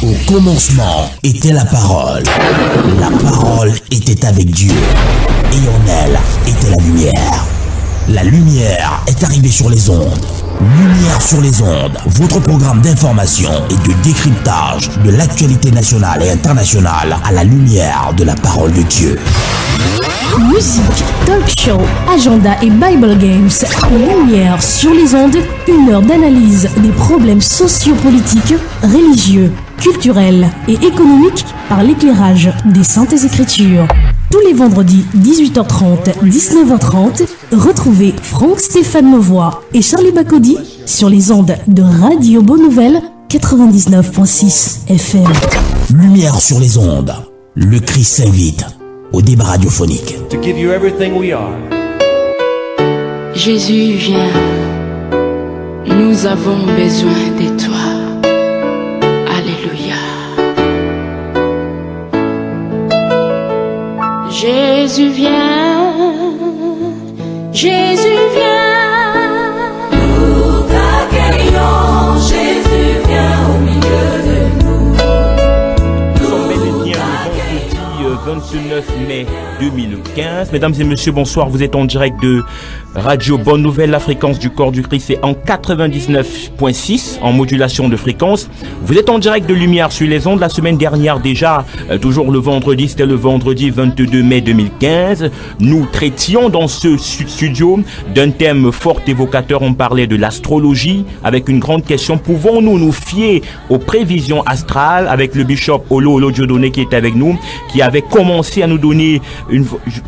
Au commencement était la parole. La parole était avec Dieu. Et en elle était la lumière. La lumière est arrivée sur les ondes. Lumière sur les ondes, votre programme d'information et de décryptage de l'actualité nationale et internationale à la lumière de la parole de Dieu. Musique, talk show, agenda et Bible Games. Lumière sur les ondes, 1 heure d'analyse des problèmes sociopolitiques, religieux, culturels et économiques par l'éclairage des Saintes Écritures. Tous les vendredis 18h30, 19h30, retrouvez Franck Stéphane Mauvois et Charlie Bacody sur les ondes de Radio Bonne Nouvelle 99.6 FM. Lumière sur les ondes, le Christ s'invite au débat radiophonique. To give you everything we are. Jésus, viens, nous avons besoin de toi. Alléluia. Jésus, viens, Jésus, viens. Nous t'accueillons, Jésus, viens au milieu de nous. Nous sommes bel et bien le vendredi 29 mai 2015. Mesdames et messieurs, bonsoir. Vous êtes en direct de Radio Bonne Nouvelle, la fréquence du corps du Christ, c'est en 99.6 en modulation de fréquence. Vous êtes en direct de Lumière sur les ondes. La semaine dernière déjà, toujours le vendredi, c'était le vendredi 22 mai 2015. Nous traitions dans ce studio d'un thème fort évocateur. On parlait de l'astrologie avec une grande question. Pouvons-nous nous fier aux prévisions astrales avec le bishop Olo Dieudonné qui est avec nous, qui avait commencé à nous donner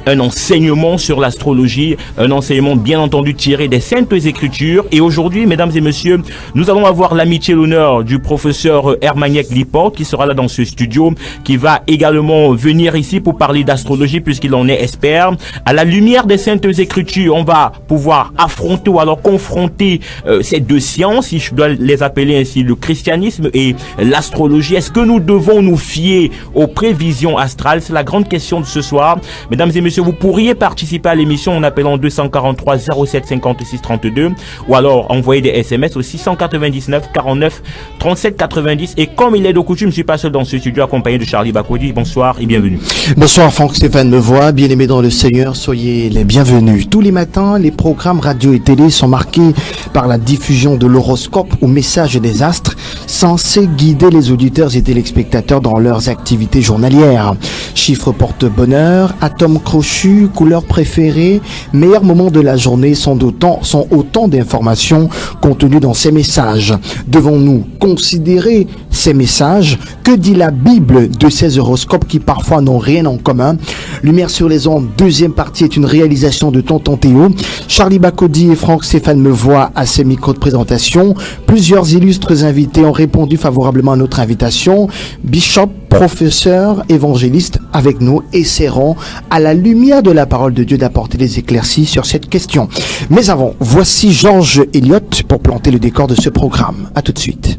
un enseignement sur l'astrologie, un enseignement bien entendu tiré des Saintes Écritures. Et aujourd'hui, mesdames et messieurs, nous allons avoir l'amitié et l'honneur du professeur Hermaniek Liporte qui sera là dans ce studio, qui va également venir ici pour parler d'astrologie puisqu'il en est expert. À la lumière des Saintes Écritures, on va pouvoir affronter ou alors confronter ces deux sciences, si je dois les appeler ainsi, le christianisme et l'astrologie. Est-ce que nous devons nous fier aux prévisions astrales? C'est la grande question de ce soir. Mesdames et messieurs, vous pourriez participer à l'émission en appelant 243 07 56 32 ou alors envoyer des SMS au 699 49 37 90. Et comme il est de coutume, je ne suis pas seul dans ce studio accompagné de Charlie Bacody. Bonsoir et bienvenue. Bonsoir Franck Stéphane Mauvois, bien-aimés dans le Seigneur, soyez les bienvenus. Tous les matins, les programmes radio et télé sont marqués par la diffusion de l'horoscope ou message des astres censés guider les auditeurs et téléspectateurs dans leurs activités journalières. Chiffres porte-bonheur, atomes crochus, couleurs préférées, meilleurs moments de la journée sont autant d'informations contenues dans ces messages. Devons-nous considérer ces messages? Que dit la Bible de ces horoscopes qui parfois n'ont rien en commun? Lumière sur les ondes, deuxième partie est une réalisation de Tonton Théo. Charlie Bacody et Franck Stéphane Mauvois à ces micros de présentation. Plusieurs illustres invités ont répondu favorablement à notre invitation. Bishop, professeur, évangéliste avec nous, essaieront à la lumière de la parole de Dieu d'apporter des éclaircies sur cette question. Mais avant, voici Georges Elliott pour planter le décor de ce programme. À tout de suite.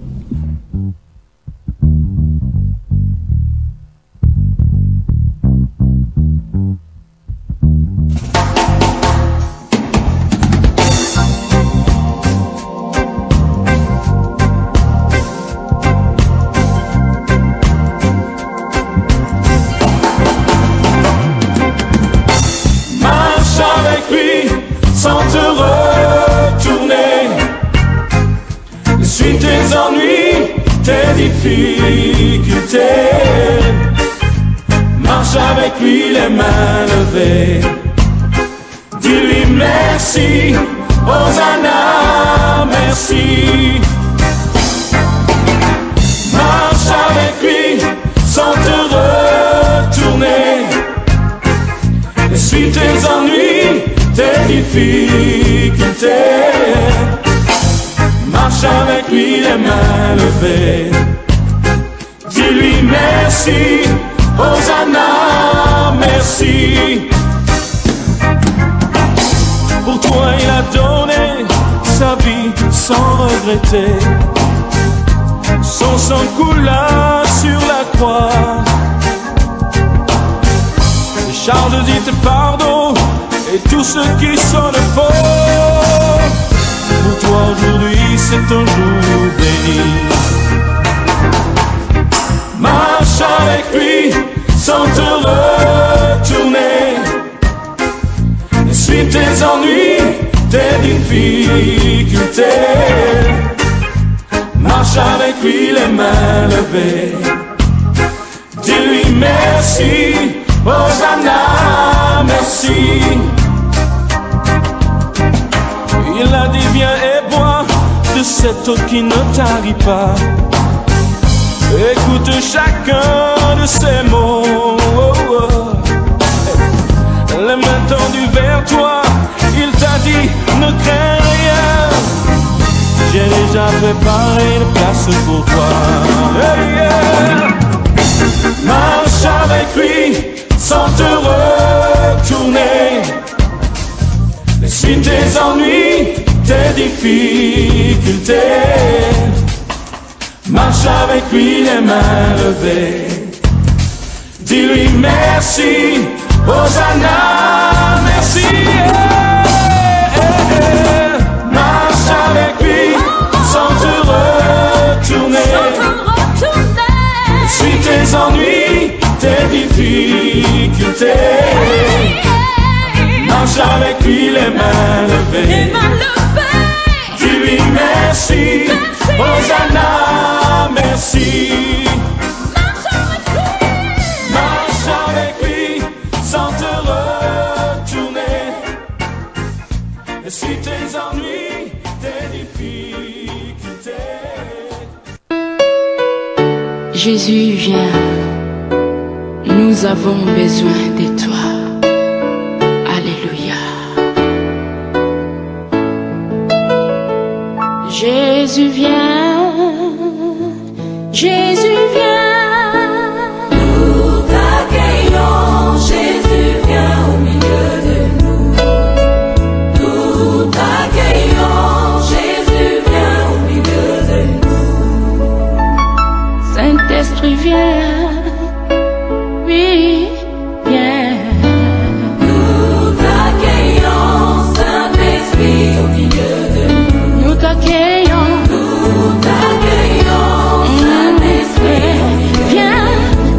Sans te retourner, suis tes ennuis, tes difficultés. Marche avec lui les mains levées, dis-lui merci, Hosanna, merci. Marche avec lui sans te retourner, suis tes ennuis, tes difficultés. Marche avec lui les mains levées, dis-lui merci, Hosanna, merci. Pour toi il a donné sa vie sans regretter, son sang coula sur la croix. Les charges dites pardon et tout ce qui sonne faux. Pour toi aujourd'hui c'est un jour béni. sans te retourner. Essuie tes ennuis, tes difficultés. Marche avec lui les mains levées. Dis-lui merci, Hosanna, merci. Il a dit viens et bois de cette eau qui ne tarit pas. Écoute chacun de ces mots. Les mains tendues vers toi, il t'a dit ne crains rien. J'ai déjà préparé une place pour toi. Marche avec lui sans te retourner. Essuie tes ennuis, tes difficultés. Marche avec lui les mains levées. Dis-lui merci, Hosanna, merci. Marche avec lui sans te retourner. Essuie tes ennuis, tes difficultés. Marche avec lui les mains levées. Dis-lui merci, Hosanna, merci. Marche avec lui sans te retourner. Essuie tes ennuis, tes difficultés. Jésus, viens, nous avons besoin de toi. Alléluia. Jésus, viens, Jésus, viens. Nous t'accueillons, Jésus, viens au milieu de nous. Nous t'accueillons, Jésus, viens au milieu de nous. Saint-Esprit, viens, oui, viens. Nous t'accueillons, Saint-Esprit, au milieu de nous. Nous t'accueillons, Nous t'accueillons, Saint-Esprit, viens,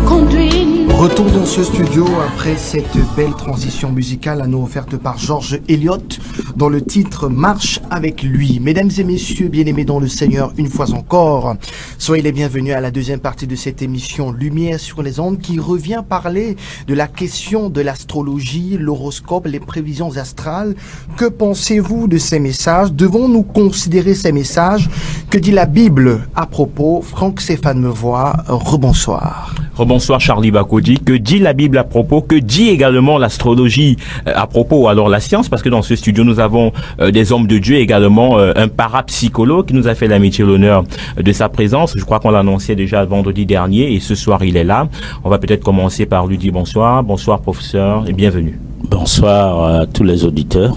conduis-nous. Retour dans ce studio après cette belle transition musicale à nous offerte par Georges Elliott dans le titre Marche avec lui. Mesdames et messieurs, bien-aimés dans le Seigneur, une fois encore, soyez les bienvenus à la deuxième partie de cette émission Lumière sur les ondes qui revient parler de la question de l'astrologie, l'horoscope, les prévisions astrales. Que pensez-vous de ces messages? Devons-nous considérer ces messages? Que dit la Bible à propos? Franck Stéphane Mevoy, rebonsoir. Rebonsoir Charlie Bakodi. Que dit la Bible à propos? Que dit également l'astrologie à propos? Alors la science, parce que dans ce studio nous avons des hommes de Dieu, également un parapsychologue qui nous a fait l'amitié et l'honneur de sa présence. Je crois qu'on l'annonçait déjà vendredi dernier et ce soir il est là. On va peut-être commencer par lui dire bonsoir. Bonsoir professeur et bienvenue. Bonsoir à tous les auditeurs.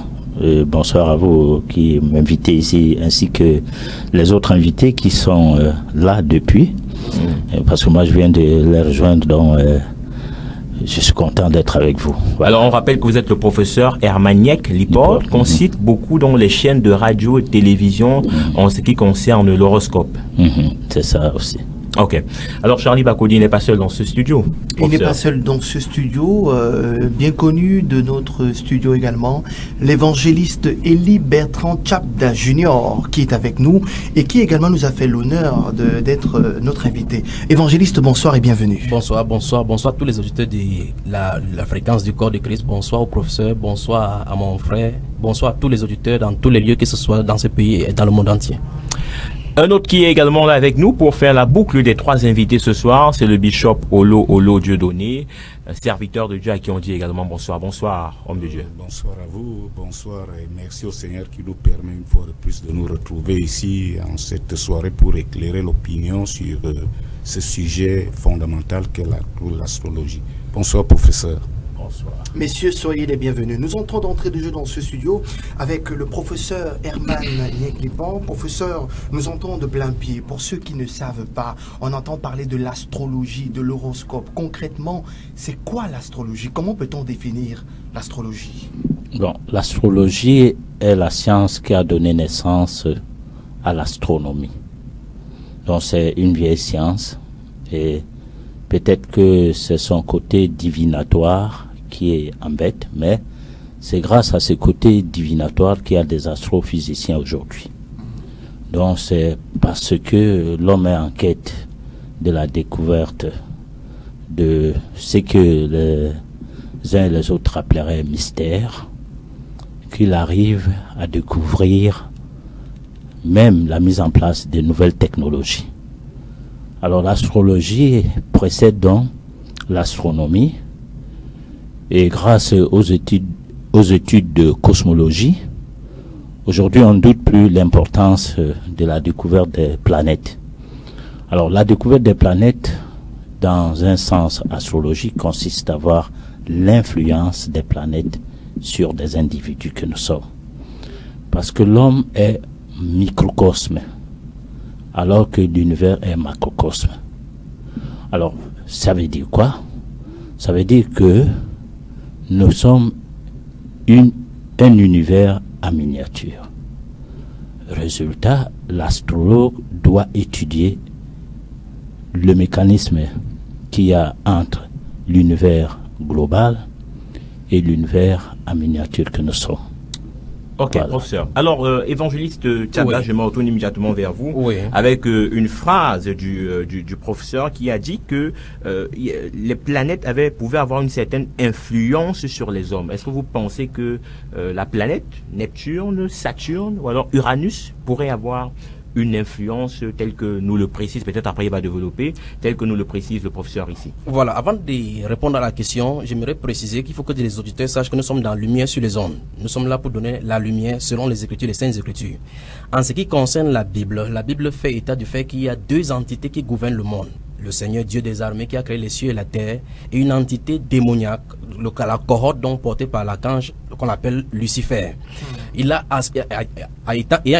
Bonsoir à vous qui m'invitez ici, ainsi que les autres invités qui sont là depuis. Parce que moi je viens de les rejoindre, donc je suis content d'être avec vous. Voilà. Alors on rappelle que vous êtes le professeur Hermaniek Lipport, qu'on cite beaucoup dans les chaînes de radio et de télévision en ce qui concerne l'horoscope. C'est ça aussi. Ok. Alors Charlie Bakodi n'est pas seul dans ce studio. Il n'est pas seul dans ce studio, bien connu de notre studio également, l'évangéliste Élie Bertrand Chapda Junior qui est avec nous et qui également nous a fait l'honneur d'être notre invité. Évangéliste, bonsoir et bienvenue. Bonsoir, bonsoir, bonsoir à tous les auditeurs de la fréquence du corps de Christ. Bonsoir au professeur, bonsoir à mon frère, bonsoir à tous les auditeurs dans tous les lieux, que ce soit dans ce pays et dans le monde entier. Un autre qui est également là avec nous pour faire la boucle des trois invités ce soir, c'est le bishop Olo Dieudonné, serviteur de Dieu à qui on dit également bonsoir. Bonsoir, homme de Dieu. Bonsoir à vous, bonsoir et merci au Seigneur qui nous permet une fois de plus de nous retrouver ici en cette soirée pour éclairer l'opinion sur ce sujet fondamental qu'est l'astrologie. Bonsoir professeur. Bonsoir. Messieurs, soyez les bienvenus. Nous entrons d'entrée de jeu dans ce studio avec le professeur Hermaniek Lipport. Professeur, nous entrons de plein pied. Pour ceux qui ne savent pas, on entend parler de l'astrologie, de l'horoscope. Concrètement, c'est quoi l'astrologie? Comment peut-on définir l'astrologie? Bon, l'astrologie est la science qui a donné naissance à l'astronomie. Donc c'est une vieille science et Peut-être que c'est son côté divinatoire qui est embête, mais c'est grâce à ce côté divinatoire qu'il y a des astrophysiciens aujourd'hui. Donc c'est parce que l'homme est en quête de la découverte de ce que les uns et les autres appelleraient mystère, qu'il arrive à découvrir même la mise en place de nouvelles technologies. Alors l'astrologie précède donc l'astronomie, et grâce aux études de cosmologie, aujourd'hui on ne doute plus l'importance de la découverte des planètes. Alors la découverte des planètes, dans un sens astrologique, consiste à voir l'influence des planètes sur des individus que nous sommes. Parce que l'homme est microcosme, alors que l'univers est macrocosme. Alors, ça veut dire quoi? Ça veut dire que nous sommes un univers en miniature. Résultat, l'astrologue doit étudier le mécanisme qu'il y a entre l'univers global et l'univers en miniature que nous sommes. Ok, voilà. Professeur. Alors, évangéliste Tchaba, je me retourne immédiatement vers vous avec une phrase du professeur qui a dit que les planètes pouvaient avoir une certaine influence sur les hommes. Est-ce que vous pensez que la planète, Neptune, Saturne ou alors Uranus pourrait avoir une influence telle que nous le précise, peut-être après il va développer, telle que nous le précise le professeur ici? Voilà, avant de répondre à la question, j'aimerais préciser qu'il faut que les auditeurs sachent que nous sommes dans la lumière sur les ondes. Nous sommes là pour donner la lumière selon les Écritures, les Saintes Écritures. En ce qui concerne la Bible fait état du fait qu'il y a deux entités qui gouvernent le monde. Le Seigneur Dieu des armées qui a créé les cieux et la terre, et une entité démoniaque, la cohorte donc portée par l'archange qu'on appelle Lucifer. Il a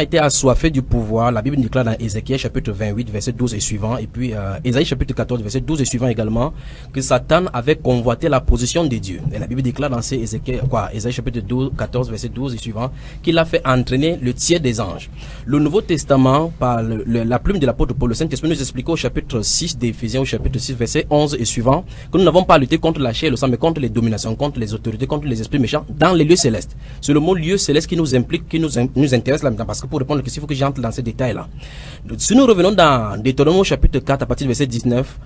été assoiffé du pouvoir. La Bible déclare dans Ézéchiel chapitre 28 verset 12 et suivant, et puis Ésaïe chapitre 14 verset 12 et suivant également, que Satan avait convoité la position de Dieu. Et la Bible déclare dans Ésaïe chapitre 14 verset 12 et suivant, qu'il a fait entraîner le tiers des anges. Le Nouveau Testament, par la plume de l'apôtre Paul, le Saint-Esprit nous explique au chapitre 6 d'Éphésiens, au chapitre 6 verset 11 et suivant, que nous n'avons pas lutté contre la chair et le sang, mais contre les dominations, contre les autorités, contre les esprits méchants dans les lieux célestes. C'est le mot lieu céleste qui nous implique, qui nous intéresse là maintenant, parce que pour répondre à la question, il faut que j'entre dans ces détails-là. Si nous revenons dans Deutéronome chapitre 4 à partir du verset 19,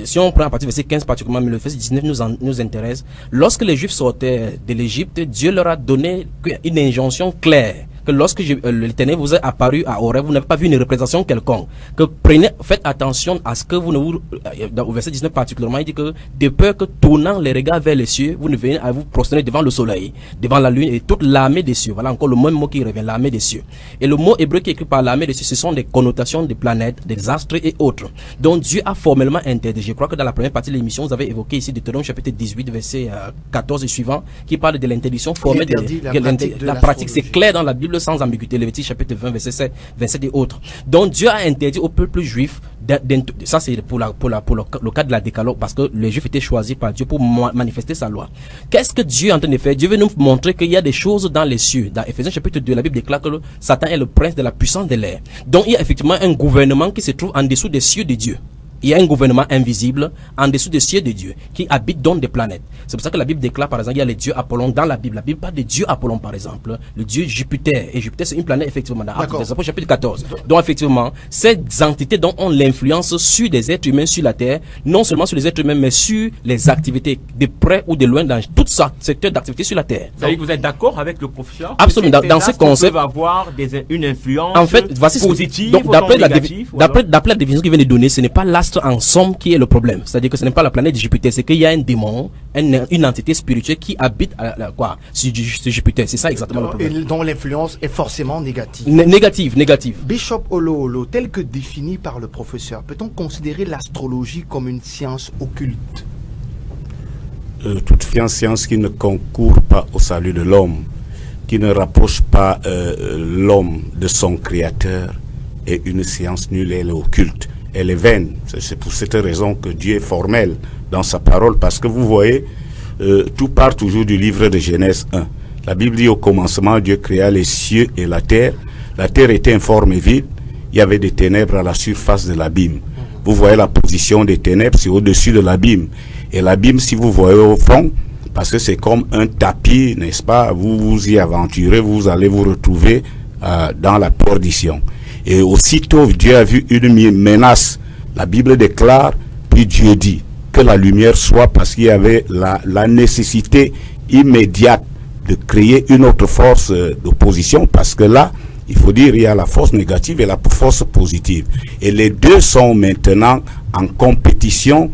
si on prend à partir du verset 15 particulièrement, mais le verset 19 nous intéresse. Lorsque les Juifs sortaient de l'Égypte, Dieu leur a donné une injonction claire, que lorsque l'Éternel vous est apparu à Horeb, vous n'avez pas vu une représentation quelconque, que faites attention à ce que vous ne vous, au verset 19 particulièrement, il dit que de peur que tournant les regards vers les cieux, vous ne veniez à vous prosterner devant le soleil, devant la lune et toute l'armée des cieux. Voilà encore le même mot qui revient, l'armée des cieux. Et le mot hébreu qui est écrit par l'armée des cieux, ce sont des connotations des planètes, des astres et autres. Donc Dieu a formellement interdit. Je crois que dans la première partie de l'émission, vous avez évoqué ici Deutéronome chapitre 18 verset 14 et suivant, qui parle de l'interdiction formelle de la pratique. C'est clair dans la Bible sans ambiguïté. Lévitique chapitre 20 verset 7, verset et autres. Donc Dieu a interdit au peuple juif, ça c'est pour le cas de la décalogue, parce que les Juifs étaient choisis par Dieu pour manifester sa loi. Qu'est-ce que Dieu est en train de faire? Dieu veut nous montrer qu'il y a des choses dans les cieux. Dans Éphésiens chapitre 2, la Bible déclare que Satan est le prince de la puissance de l'air. Donc il y a effectivement un gouvernement qui se trouve en dessous des cieux de Dieu. Il y a un gouvernement invisible en dessous des cieux de Dieu qui habite dans des planètes. C'est pour ça que la Bible déclare, par exemple, il y a les dieux Apollon dans la Bible. La Bible parle des dieux Apollon, par exemple. Le dieu Jupiter. Et Jupiter, c'est une planète, effectivement, dans Actes des Apôtres, chapitre 14. Donc, effectivement, ces entités dont ont l'influence sur des êtres humains sur la Terre, non seulement sur les êtres humains, mais sur les activités de près ou de loin dans tout ça, secteur d'activité sur la Terre. Ça veut dire que vous êtes d'accord avec le professeur? Absolument. Dans ce concept, peuvent avoir une influence en fait, positive donc, ou négative. D'après la définition qu'il vient de donner, ce n'est pas l'astre en somme qui est le problème. C'est-à-dire que ce n'est pas la planète de Jupiter, c'est qu'il y a un démon, une entité spirituelle qui habite sur Jupiter. C'est ça exactement le problème. Et dont l'influence est forcément négative. Négative. Bishop Olo, tel que défini par le professeur, peut-on considérer l'astrologie comme une science occulte? Toute science qui ne concourt pas au salut de l'homme, qui ne rapproche pas l'homme de son créateur, est une science nulle, elle est occulte. Elle est vaine. C'est pour cette raison que Dieu est formel dans sa parole, parce que vous voyez, tout part toujours du livre de Genèse 1. La Bible dit au commencement, Dieu créa les cieux et la terre. La terre était informe et vide. Il y avait des ténèbres à la surface de l'abîme. vous voyez la position des ténèbres, c'est au-dessus de l'abîme. Et l'abîme, si vous voyez au fond, parce que c'est comme un tapis, n'est-ce pas, vous vous y aventurez, vous allez vous retrouver dans la perdition. Et aussitôt Dieu a vu une menace, la Bible déclare, puis Dieu dit que la lumière soit, parce qu'il y avait la nécessité immédiate de créer une autre force d'opposition, parce que là, il faut dire, il y a la force négative et la force positive. Et les deux sont maintenant en compétition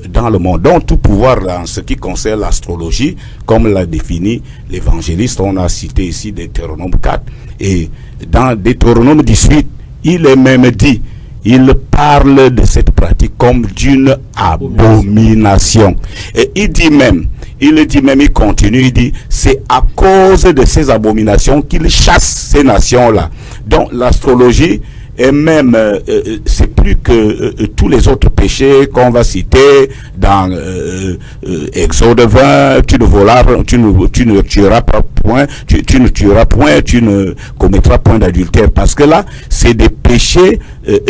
dans le monde. Donc tout pouvoir en ce qui concerne l'astrologie, comme l'a défini l'évangéliste, on a cité ici Deutéronome 4. Et dans Deutéronome 18, il est même dit, il parle de cette pratique comme d'une abomination. Et il continue, il dit, c'est à cause de ces abominations qu'il chasse ces nations-là. Donc l'astrologie est même, c'est plus que tous les autres péchés qu'on va citer dans Exode 20, tu ne tueras pas point, tu ne tueras point, tu ne commettras point d'adultère, parce que là, c'est des péchés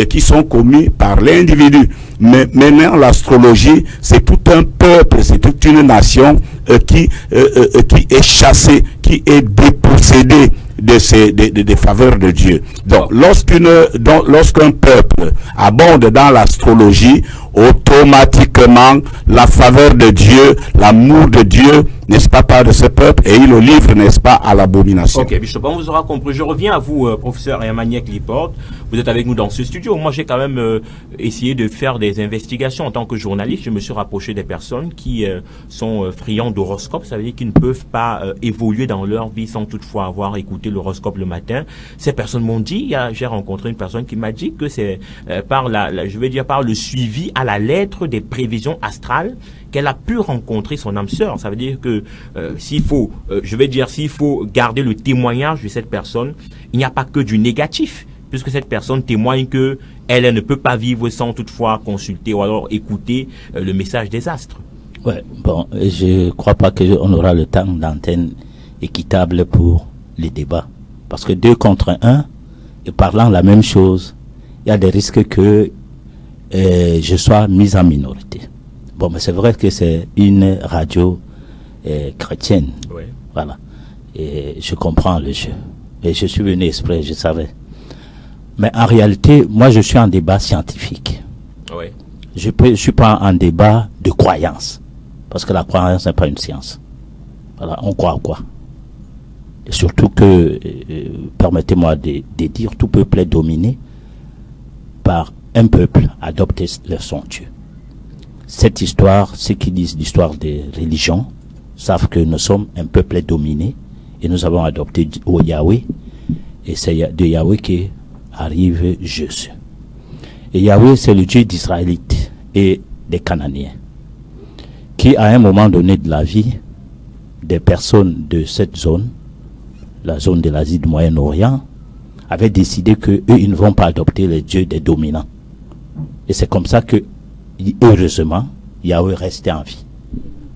qui sont commis par l'individu. Mais maintenant, l'astrologie, c'est tout un peuple, c'est toute une nation qui est chassée, qui est dépossédée des faveurs de Dieu. Donc, lorsqu'un peuple abonde dans l'astrologie, automatiquement, la faveur de Dieu, l'amour de Dieu, n'est-ce pas, part de ce peuple, et il le livre, n'est-ce pas, à l'abomination. Ok, Bishop, on vous aura compris. Je reviens à vous, professeur Emmanuel Liporte. Vous êtes avec nous dans ce studio. Moi, j'ai quand même essayé de faire des investigations en tant que journaliste. Je me suis rapproché des personnes qui sont friands d'horoscope. Ça veut dire qu'ils ne peuvent pas évoluer dans leur vie sans toutefois avoir écouté l'horoscope le matin. Ces personnes m'ont dit, j'ai rencontré une personne qui m'a dit que c'est par par le suivi à la lettre des prévisions astrales qu'elle a pu rencontrer son âme sœur. Ça veut dire que s'il faut garder le témoignage de cette personne, il n'y a pas que du négatif, puisque cette personne témoigne que elle ne peut pas vivre sans toutefois consulter ou alors écouter le message des astres. Ouais, bon, je crois pas qu'on aura le temps d'antenne équitable pour les débats, parce que 2 contre 1, et parlant la même chose, il y a des risques que je sois mis en minorité. Bon, mais c'est vrai que c'est une radio chrétienne. Oui. Voilà. Et je comprends le jeu. Et je suis venu exprès, je savais. Mais en réalité, moi, je suis en débat scientifique. Oui. Je ne suis pas en débat de croyance. Parce que la croyance n'est pas une science. Voilà, on croit à quoi? Et surtout que, permettez-moi de dire, tout peuple est dominé par un peuple adopté son Dieu. Cette histoire, ceux qui disent l'histoire des religions, savent que nous sommes un peuple dominé et nous avons adopté au Yahweh, et c'est de Yahweh qui arrive Jésus. Et Yahweh, c'est le Dieu d'Israélites et des Cananéens, qui à un moment donné de la vie des personnes de cette zone, la zone de l'Asie du Moyen-Orient, avaient décidé que eux, ils ne vont pas adopter les dieux des dominants. Et c'est comme ça que, heureusement, Yahweh restait en vie.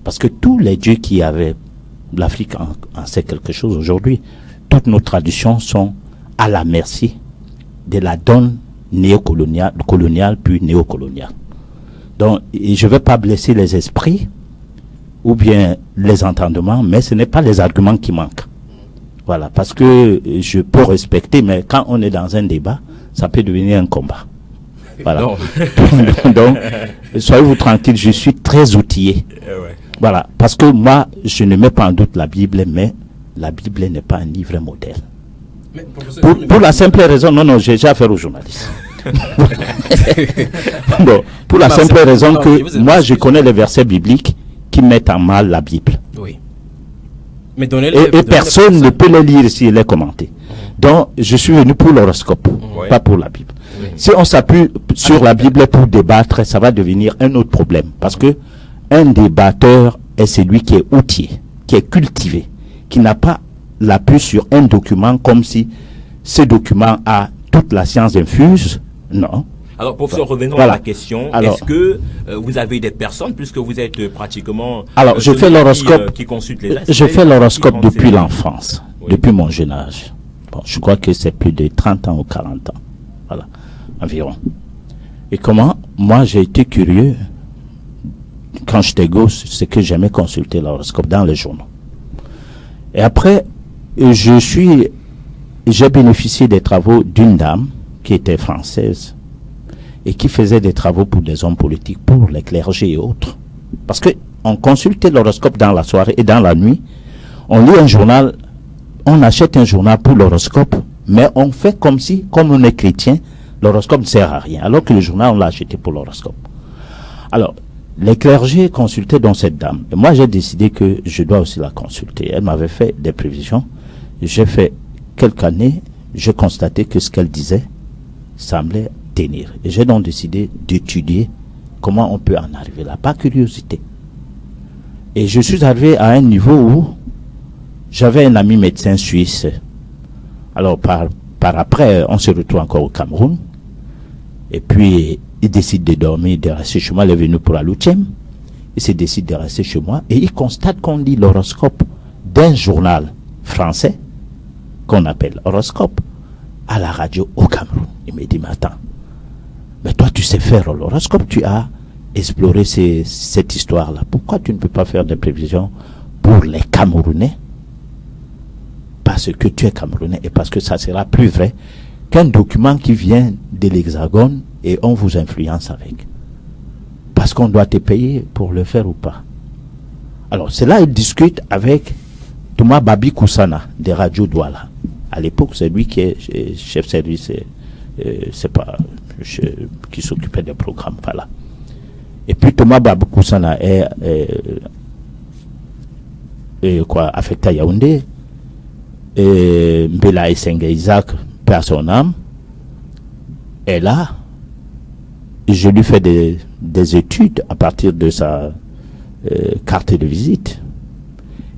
Parce que tous les dieux qui avaient, l'Afrique en sait quelque chose aujourd'hui, toutes nos traditions sont à la merci de la donne coloniale puis néocoloniale. Donc, je ne vais pas blesser les esprits ou bien les entendements, mais ce n'est pas les arguments qui manquent. Voilà, parce que je peux respecter, mais quand on est dans un débat, ça peut devenir un combat. Voilà. Donc, soyez-vous tranquille, je suis très outillé. Voilà, parce que moi, je ne mets pas en doute la Bible, mais la Bible n'est pas un livre modèle. Pour la simple raison, non, j'ai affaire aux journalistes. Bon, pour la simple raison que moi, je connais les versets bibliques qui mettent en mal la Bible. Oui. Mais et personne ne peut les lire s'il est commenté. Donc, je suis venu pour l'horoscope, pas pour la Bible. Oui. Si on s'appuie sur la Bible pour débattre, ça va devenir un autre problème. Parce que un débatteur est celui qui est outillé, qui est cultivé, qui n'a pas l'appui sur un document comme si ce document a toute la science infuse. Non. Alors, professeur, revenons à la question. Est-ce que vous avez des personnes, puisque vous êtes pratiquement... Alors, je fais l'horoscope. Qui consulte les astres. Je fais l'horoscope depuis l'enfance, depuis mon jeune âge. Bon, je crois que c'est plus de 30 ans ou 40 ans. Voilà, environ. Et comment, moi j'ai été curieux, quand j'étais gosse, c'est que j'aimais consulter l'horoscope dans les journaux. Et après, j'ai bénéficié des travaux d'une dame qui était française et qui faisait des travaux pour des hommes politiques, pour les clergés et autres. Parce que on consultait l'horoscope dans la soirée et dans la nuit, on lit un journal, on achète un journal pour l'horoscope, mais on fait comme si, comme on est chrétien, l'horoscope ne sert à rien, alors que le journal, on l'a acheté pour l'horoscope. Alors, les clergés consultaient donc cette dame. Et moi, j'ai décidé que je dois aussi la consulter. Elle m'avait fait des prévisions. J'ai fait quelques années, j'ai constaté que ce qu'elle disait semblait tenir. Et j'ai donc décidé d'étudier comment on peut en arriver là, par curiosité. Et je suis arrivé à un niveau où j'avais un ami médecin suisse. Alors, par après, on se retrouve encore au Cameroun. Et puis, il décide de dormir, de rester chez moi. Il est venu pour la 8e. Il se décide de rester chez moi. Et il constate qu'on lit l'horoscope d'un journal français, qu'on appelle horoscope, à la radio au Cameroun. Il me dit, mais attends, mais toi tu sais faire l'horoscope, tu as exploré cette histoire-là. Pourquoi tu ne peux pas faire des prévisions pour les Camerounais? Parce que tu es Camerounais et parce que ça sera plus vrai qu'un document qui vient de l'Hexagone et on vous influence avec. Parce qu'on doit te payer pour le faire ou pas. Alors c'est là il discute avec Thomas Babi Koussana de Radio Douala. À l'époque, c'est lui qui est chef service, c'est pas qui s'occupait des programmes, voilà. Et puis Thomas Babi Koussana est affecté à Yaoundé, et Mbela Essengue Isaac perd son âme. Et là, je lui fais des études à partir de sa carte de visite.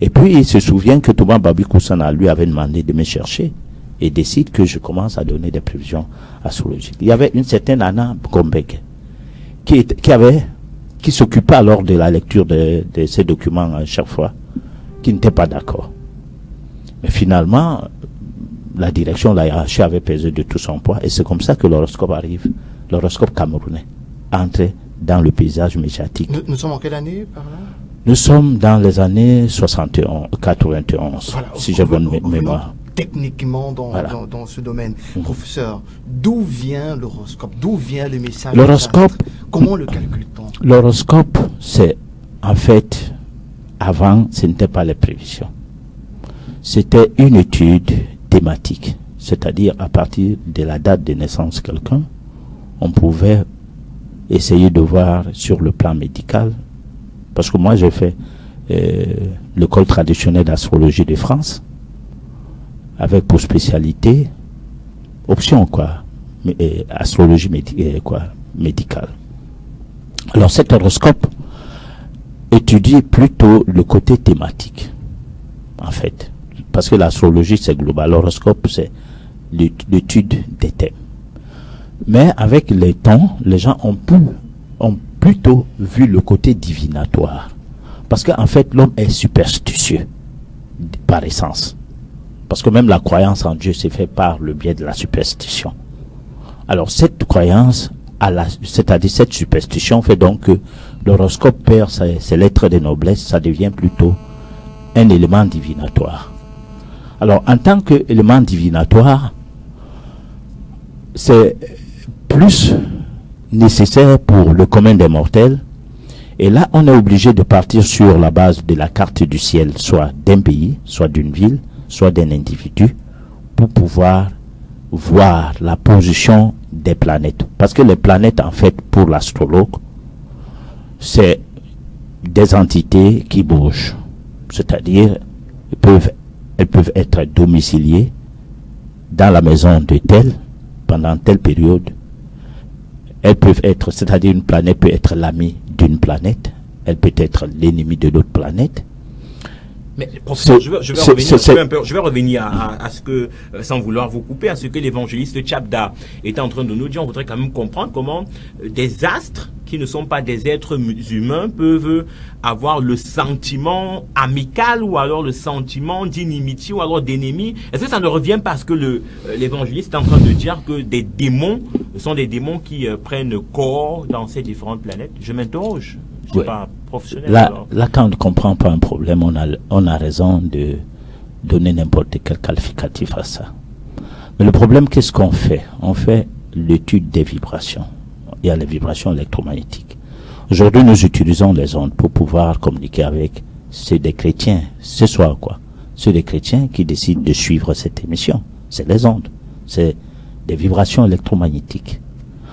Et puis il se souvient que Thomas Babi Koussana lui avait demandé de me chercher et décide que je commence à donner des prévisions astrologiques. Il y avait une certaine Anna Gombek qui s'occupait alors de la lecture de ces documents à chaque fois, qui n'était pas d'accord. Mais finalement, la direction, la hiérarchie avait pesé de tout son poids et c'est comme ça que l'horoscope arrive, l'horoscope camerounais, entre dans le paysage médiatique. Nous sommes en quelle année par là? Nous sommes dans les années 91, voilà, si j'ai bonne mémoire. Techniquement dans ce domaine. Professeur, d'où vient l'horoscope? D'où vient le message? L'horoscope, comment le calcule-t-on? L'horoscope, c'est en fait, avant, ce n'était pas les prévisions. C'était une étude thématique. C'est-à-dire, à partir de la date de naissance de quelqu'un, on pouvait essayer de voir sur le plan médical. Parce que moi, j'ai fait l'école traditionnelle d'astrologie de France, avec pour spécialité, option astrologie médicale. Alors cet horoscope étudie plutôt le côté thématique, en fait. Parce que l'astrologie, c'est global. L'horoscope, c'est l'étude des thèmes. Mais avec les temps, les gens ont plutôt vu le côté divinatoire. Parce qu'en fait, l'homme est superstitieux par essence. Parce que même la croyance en Dieu s'est faite par le biais de la superstition. Alors cette croyance, c'est-à-dire cette superstition, fait donc que l'horoscope perd ses lettres de noblesse, ça devient plutôt un élément divinatoire. Alors en tant qu'élément divinatoire, c'est plus nécessaire pour le commun des mortels. Et là, on est obligé de partir sur la base de la carte du ciel, soit d'un pays, soit d'une ville, soit d'un individu, pour pouvoir voir la position des planètes. Parce que les planètes, en fait, pour l'astrologue, c'est des entités qui bougent. C'est-à-dire, elles peuvent être domiciliées dans la maison de tel, pendant telle période. Elles peuvent être, c'est-à-dire une planète peut être l'ami d'une planète, elle peut être l'ennemi de l'autre planète. Mais professeur, je vais revenir à ce que, sans vouloir vous couper, à ce que l'évangéliste Tchabda était en train de nous dire. On voudrait quand même comprendre comment des astres qui ne sont pas des êtres humains peuvent avoir le sentiment amical ou alors le sentiment d'inimitié ou alors d'ennemi. Est-ce que ça ne revient pas à ce que l'évangéliste est en train de dire que des démons sont des démons qui prennent corps dans ces différentes planètes? Je m'interroge. Je ne suis pas professionnel. Là, quand on ne comprend pas un problème, on a raison de donner n'importe quel qualificatif à ça. Mais le problème, qu'est-ce qu'on fait? On fait l'étude des vibrations. Il y a les vibrations électromagnétiques. Aujourd'hui, nous utilisons les ondes pour pouvoir communiquer avec ceux des chrétiens. Ce soir, quoi? Ceux des chrétiens qui décident de suivre cette émission. C'est les ondes. C'est des vibrations électromagnétiques.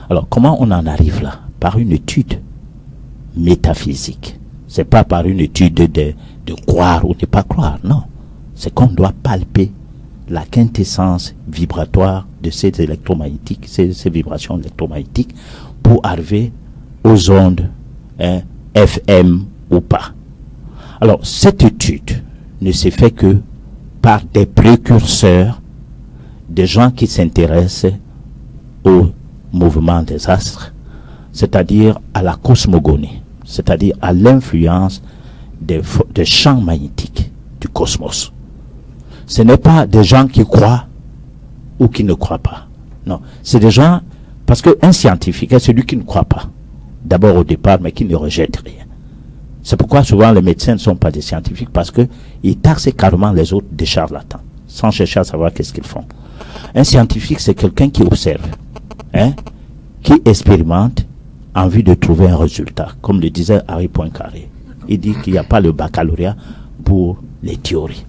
Alors, comment on en arrive là? Par une étude métaphysique. C'est pas par une étude de croire ou de pas croire, non. C'est qu'on doit palper la quintessence vibratoire de ces électromagnétiques, ces vibrations électromagnétiques, pour arriver aux ondes FM ou pas. Alors, cette étude ne s'est fait que par des précurseurs, des gens qui s'intéressent au mouvement des astres, c'est-à-dire à la cosmogonie, c'est-à-dire à l'influence des champs magnétiques du cosmos. Ce n'est pas des gens qui croient ou qui ne croient pas. Non, c'est des gens, parce qu'un scientifique est celui qui ne croit pas, d'abord au départ, mais qui ne rejette rien. C'est pourquoi souvent les médecins ne sont pas des scientifiques, parce qu'ils taxent carrément les autres des charlatans, sans chercher à savoir qu'est-ce qu'ils font. Un scientifique, c'est quelqu'un qui observe, qui expérimente en vue de trouver un résultat. Comme le disait Harry Poincaré, il dit qu'il n'y a pas le baccalauréat pour les théories.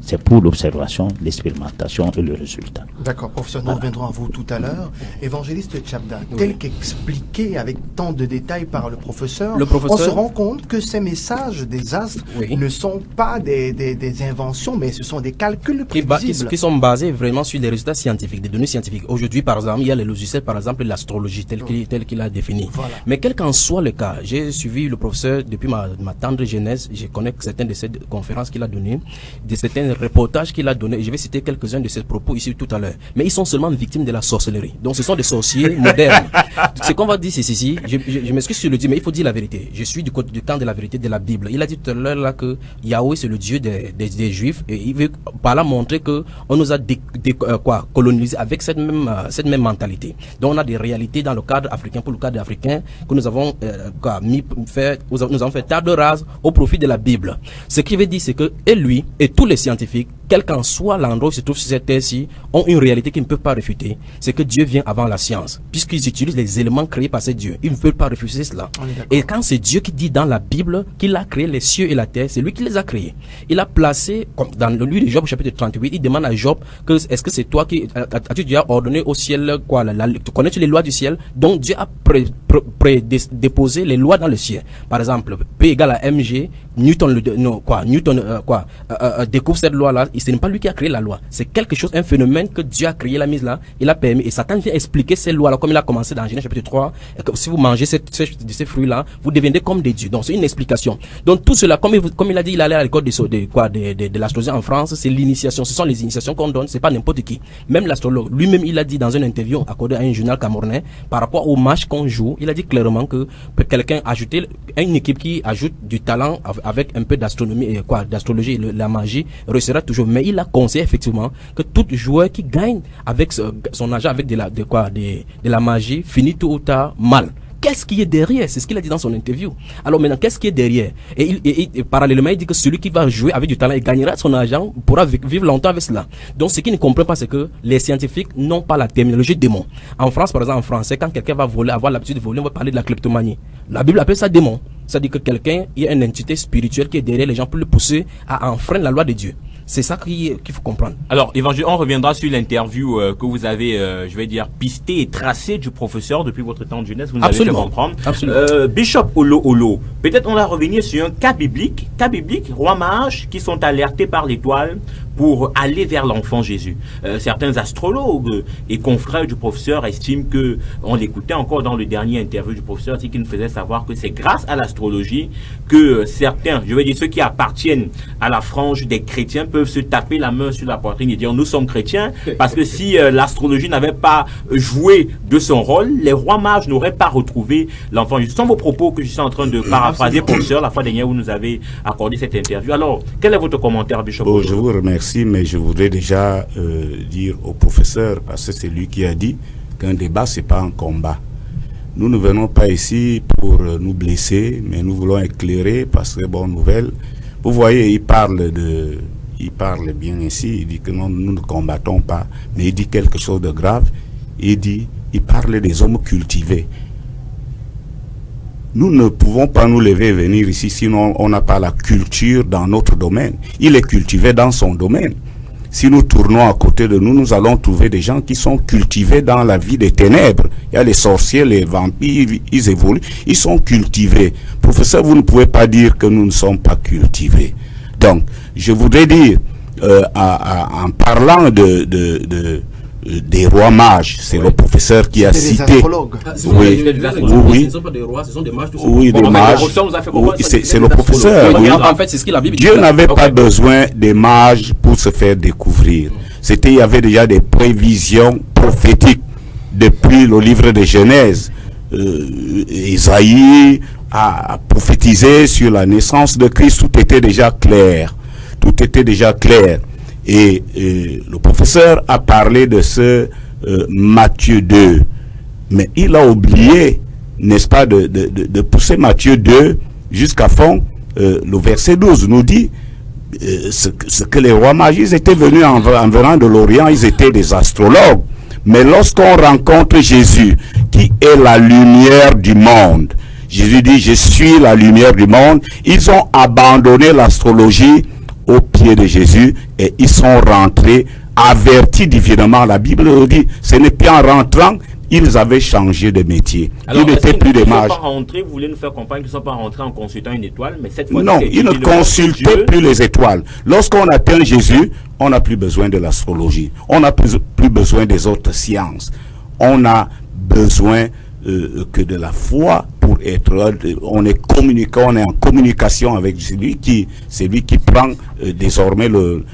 C'est pour l'observation, l'expérimentation et le résultat. D'accord, professeur, nous reviendrons à vous tout à l'heure. Évangéliste Tchabda, tel qu'expliqué avec tant de détails par le professeur, on se rend compte que ces messages des astres ne sont pas des inventions, mais ce sont des calculs prévisibles. Qui sont basés vraiment sur des résultats scientifiques, des données scientifiques. Aujourd'hui, par exemple, il y a les logiciels, par exemple, l'astrologie, tel qu'il a défini. Voilà. Mais quel qu'en soit le cas, j'ai suivi le professeur depuis ma tendre jeunesse, je connais certaines de ces conférences qu'il a données, de certains reportages qu'il a donné, je vais citer quelques-uns de ses propos ici tout à l'heure, mais ils sont seulement victimes de la sorcellerie. Donc ce sont des sorciers modernes. Ce qu'on va dire, c'est ceci, je m'excuse sur le dire, mais il faut dire la vérité. Je suis du camp de la vérité de la Bible. Il a dit tout à l'heure là que Yahweh c'est le Dieu des Juifs, et il veut par là montrer que on nous a colonisé avec cette même mentalité. Donc on a des réalités dans le cadre africain, pour le cadre africain, que nous avons nous avons fait table rase au profit de la Bible. Ce qui veut dire, c'est que lui et tous les scientifiques, quel qu'en soit l'endroit où se trouve sur cette terre-ci, ont une réalité qu'ils ne peuvent pas réfuter. C'est que Dieu vient avant la science, puisqu'ils utilisent les éléments créés par ces dieux. Ils ne peuvent pas refuser cela. Et quand c'est Dieu qui dit dans la Bible qu'il a créé les cieux et la terre, c'est lui qui les a créés. Il a placé, comme dans le livre de Job, chapitre 38, il demande à Job que est-ce que c'est toi qui as-tu déjà ordonné au ciel quoi, tu connais-tu les lois du ciel? Donc Dieu a déposé les lois dans le ciel. Par exemple, P égale à mg, Newton découvre cette loi-là, et ce n'est pas lui qui a créé la loi. C'est quelque chose, un phénomène que Dieu a créé, la mise là, il a permis, et Satan vient expliquer ces lois-là, comme il a commencé dans Genèse chapitre 3, que si vous mangez de ces fruits-là, vous deviendrez comme des dieux. Donc c'est une explication. Donc tout cela, comme il a dit, il allait à l'école de l'astrologie en France, c'est l'initiation, ce sont les initiations qu'on donne, c'est pas n'importe qui. Même l'astrologue, lui-même, il a dit dans une interview accordée à un journal camerounais, par rapport au match qu'on joue, il a dit clairement que quelqu'un ajouter une équipe qui ajoute du talent avec un peu d'astronomie et d'astrologie et la magie réussira toujours. Mais il a conseillé effectivement que tout joueur qui gagne avec son argent avec de la magie finit tôt ou tard mal. Qu'est-ce qui est derrière? C'est ce qu'il a dit dans son interview. Alors maintenant, qu'est-ce qui est derrière? Et parallèlement, il dit que celui qui va jouer avec du talent et gagnera son argent pourra vivre longtemps avec cela. Donc ce qu'il ne comprend pas, c'est que les scientifiques n'ont pas la terminologie démon. En France, par exemple, en français, quand quelqu'un va voler, avoir l'habitude de voler, on va parler de la kleptomanie. La Bible appelle ça démon. C'est-à-dire que quelqu'un, il y a une entité spirituelle qui est derrière les gens pour le pousser à enfreindre la loi de Dieu. C'est ça qu'il faut comprendre. Alors, Évangile, on reviendra sur l'interview que vous avez, je vais dire, pisté et tracé du professeur depuis votre temps de jeunesse. Vous nous avez fait comprendre. Bishop Olo, peut-être on va revenir sur un cas biblique, roi mage qui sont alertés par l'étoile pour aller vers l'enfant Jésus. Certains astrologues et confrères du professeur estiment que, on l'écoutait encore dans le dernier interview du professeur, c'est qu'il nous faisait savoir que c'est grâce à l'astrologie que certains, je vais dire ceux qui appartiennent à la frange des chrétiens peuvent se taper la main sur la poitrine et dire nous sommes chrétiens, parce que si l'astrologie n'avait pas joué de son rôle, les rois mages n'auraient pas retrouvé l'enfant Jésus. Ce sont vos propos que je suis en train de paraphraser, professeur, la fois dernière où vous nous avez accordé cette interview. Alors, quel est votre commentaire, Bishop? Je vous remercie, mais je voudrais déjà dire au professeur, parce que c'est lui qui a dit qu'un débat, c'est pas un combat. Nous ne venons pas ici pour nous blesser, mais nous voulons éclairer, parce que bonne nouvelle. Vous voyez, il parle bien ici, il dit que non, nous ne combattons pas, mais il dit quelque chose de grave. Il parle des hommes cultivés. Nous ne pouvons pas nous lever et venir ici, sinon on n'a pas la culture dans notre domaine. Il est cultivé dans son domaine. Si nous tournons à côté de nous, nous allons trouver des gens qui sont cultivés dans la vie des ténèbres. Il y a les sorciers, les vampires, ils évoluent, ils sont cultivés. Professeur, vous ne pouvez pas dire que nous ne sommes pas cultivés. Donc, je voudrais dire, en parlant des rois mages, c'est le professeur qui a cité. Oui, ce ne sont pas des rois, ce sont des mages. Oui, des mages. C'est le professeur. En fait, c'est ce qu'il a dit. Dieu n'avait pas besoin des mages pour se faire découvrir. Il y avait déjà des prévisions prophétiques depuis le livre de Genèse. Isaïe a prophétisé sur la naissance de Christ. Tout était déjà clair. Tout était déjà clair. Et le professeur a parlé de ce Matthieu 2. Mais il a oublié, n'est-ce pas, de pousser Matthieu 2 jusqu'à fond. Le verset 12 nous dit ce que les rois mages, ils étaient venus en venant de l'Orient, ils étaient des astrologues. Mais lorsqu'on rencontre Jésus, qui est la lumière du monde, Jésus dit, je suis la lumière du monde, ils ont abandonné l'astrologie au pied de Jésus et ils sont rentrés avertis divinement. La Bible dit, ce n'est pas en rentrant, ils avaient changé de métier. Alors, ils n'étaient plus des mages. Vous voulez nous faire comprendre qu'ils ne sont pas rentrés en consultant une étoile, mais cette fois non, ils ne consultaient plus les étoiles. Lorsqu'on atteint Jésus, on n'a plus besoin de l'astrologie. On n'a plus besoin des autres sciences. On a besoin que de la foi pour être, on est communicant, on est en communication avec celui qui prend désormais le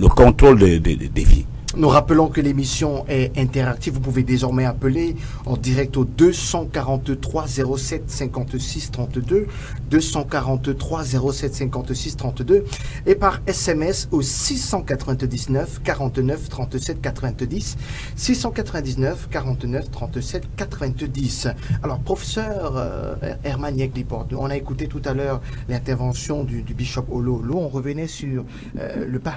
contrôle des vies. Nous rappelons que l'émission est interactive. Vous pouvez désormais appeler en direct au 243 07 56 32, 243 07 56 32 et par SMS au 699 49 37 90, 699 49 37 90. Alors, professeur Herman Yegliport, on a écouté tout à l'heure l'intervention du bishop Olo. On revenait sur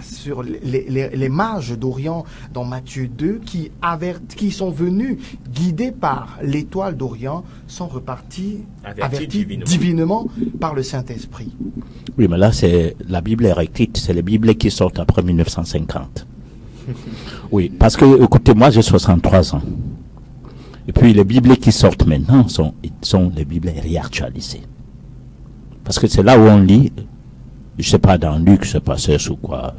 sur les mages d'Orient dans Matthieu 2 qui sont venus guidés par l'étoile d'Orient sont repartis avertis divinement par le Saint-Esprit. Oui, mais là c'est la Bible est écrite, c'est les Bibles qui sortent après 1950. Oui, parce que écoutez, moi j'ai 63 ans. Et puis les Bibles qui sortent maintenant sont les Bibles réactualisées. Parce que c'est là où on lit, je sais pas dans Luc, je sais pas c'est ou quoi,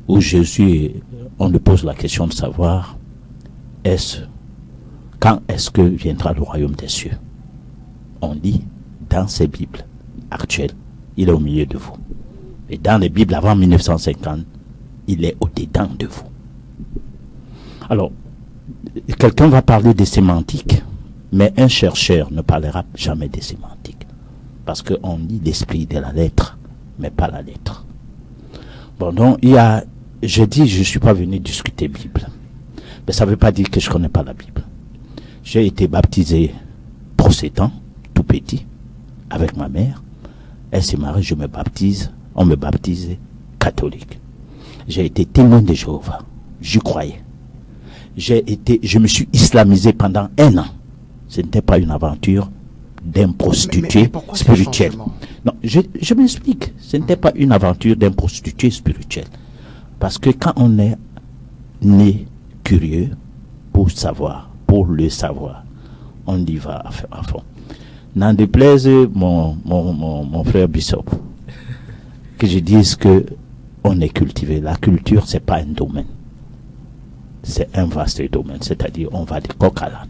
où Jésus, on lui pose la question de savoir quand est-ce que viendra le royaume des cieux. On lit dans ces Bibles actuelles, il est au milieu de vous. Et dans les Bibles avant 1950, il est au-dedans de vous. Alors, quelqu'un va parler des sémantiques, mais un chercheur ne parlera jamais des sémantiques. Parce qu'on lit l'esprit de la lettre, mais pas la lettre. Bon, donc, je dis, je ne suis pas venu discuter Bible. Mais ça ne veut pas dire que je ne connais pas la Bible. J'ai été baptisé procédant, tout petit, avec ma mère. Elle s'est mariée, je me baptise, on me baptisait catholique. J'ai été témoin de Jéhovah, j'y croyais. Je me suis islamisé pendant 1 an. Ce n'était pas une aventure d'un prostitué spirituel. Non, je m'explique. Ce n'était pas une aventure d'un prostitué spirituel. Parce que quand on est né curieux pour savoir, pour le savoir, on y va à fond. N'en déplaise mon frère Bishop, que je dise que on est cultivé. La culture, c'est pas un domaine. C'est un vaste domaine. C'est-à-dire, on va des coq à l'âne.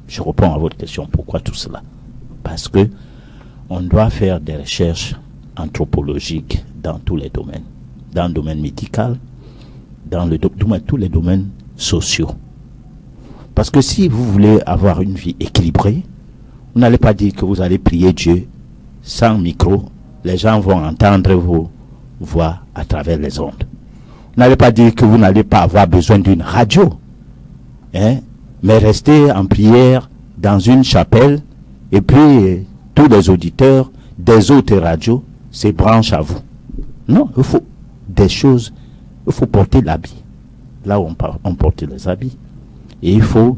Je réponds à votre question. Pourquoi tout cela? Parce que on doit faire des recherches anthropologiques dans tous les domaines. Dans le domaine médical, dans tous les domaines sociaux. Parce que si vous voulez avoir une vie équilibrée, vous n'allez pas dire que vous allez prier Dieu sans micro. Les gens vont entendre vos voix à travers les ondes. Vous n'allez pas dire que vous n'allez pas avoir besoin d'une radio. Hein? Mais rester en prière dans une chapelle et puis tous les auditeurs des autres radios se branchent à vous. Non, il faut des choses, il faut porter l'habit. Là où on porte les habits. Et il faut,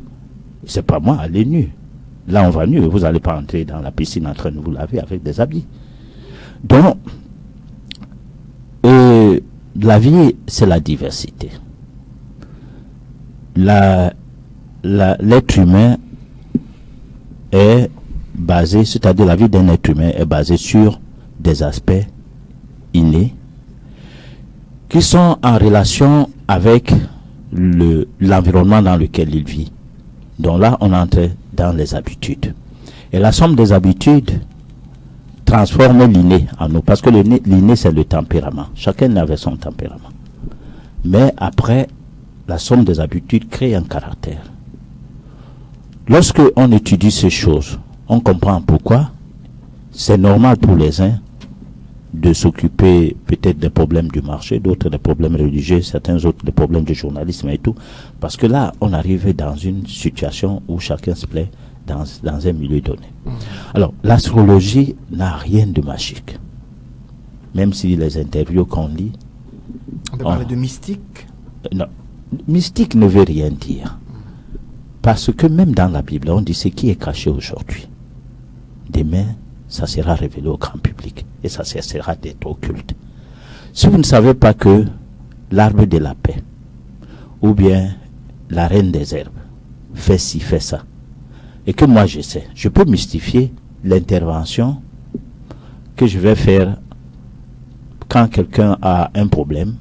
c'est pas moi, aller nu. Là on va nu, vous n'allez pas entrer dans la piscine en train de vous laver avec des habits. Donc, la vie, c'est la diversité. L'être humain est basé, c'est-à-dire la vie d'un être humain est basée sur des aspects innés qui sont en relation avec l'environnement dans lequel il vit. Donc là, on entre dans les habitudes. Et la somme des habitudes transforme l'inné en nous. Parce que l'inné, c'est le tempérament. Chacun avait son tempérament. Mais après, la somme des habitudes crée un caractère. Lorsque on étudie ces choses, on comprend pourquoi c'est normal pour les uns de s'occuper peut-être des problèmes du marché, d'autres des problèmes religieux, certains autres des problèmes du journalisme et tout. Parce que là, on arrive dans une situation où chacun se plaît dans un milieu donné. Alors, l'astrologie n'a rien de magique. Même si les interviews qu'on lit... On peut parler de mystique? Non. Mystique ne veut rien dire. Parce que même dans la Bible, on dit ce qui est caché aujourd'hui. Demain, ça sera révélé au grand public. Et ça cessera d'être occulte. Si vous ne savez pas que l'arbre de la paix, ou bien la reine des herbes, fait ci, fait ça, et que moi je sais, je peux mystifier l'intervention que je vais faire quand quelqu'un a un problème.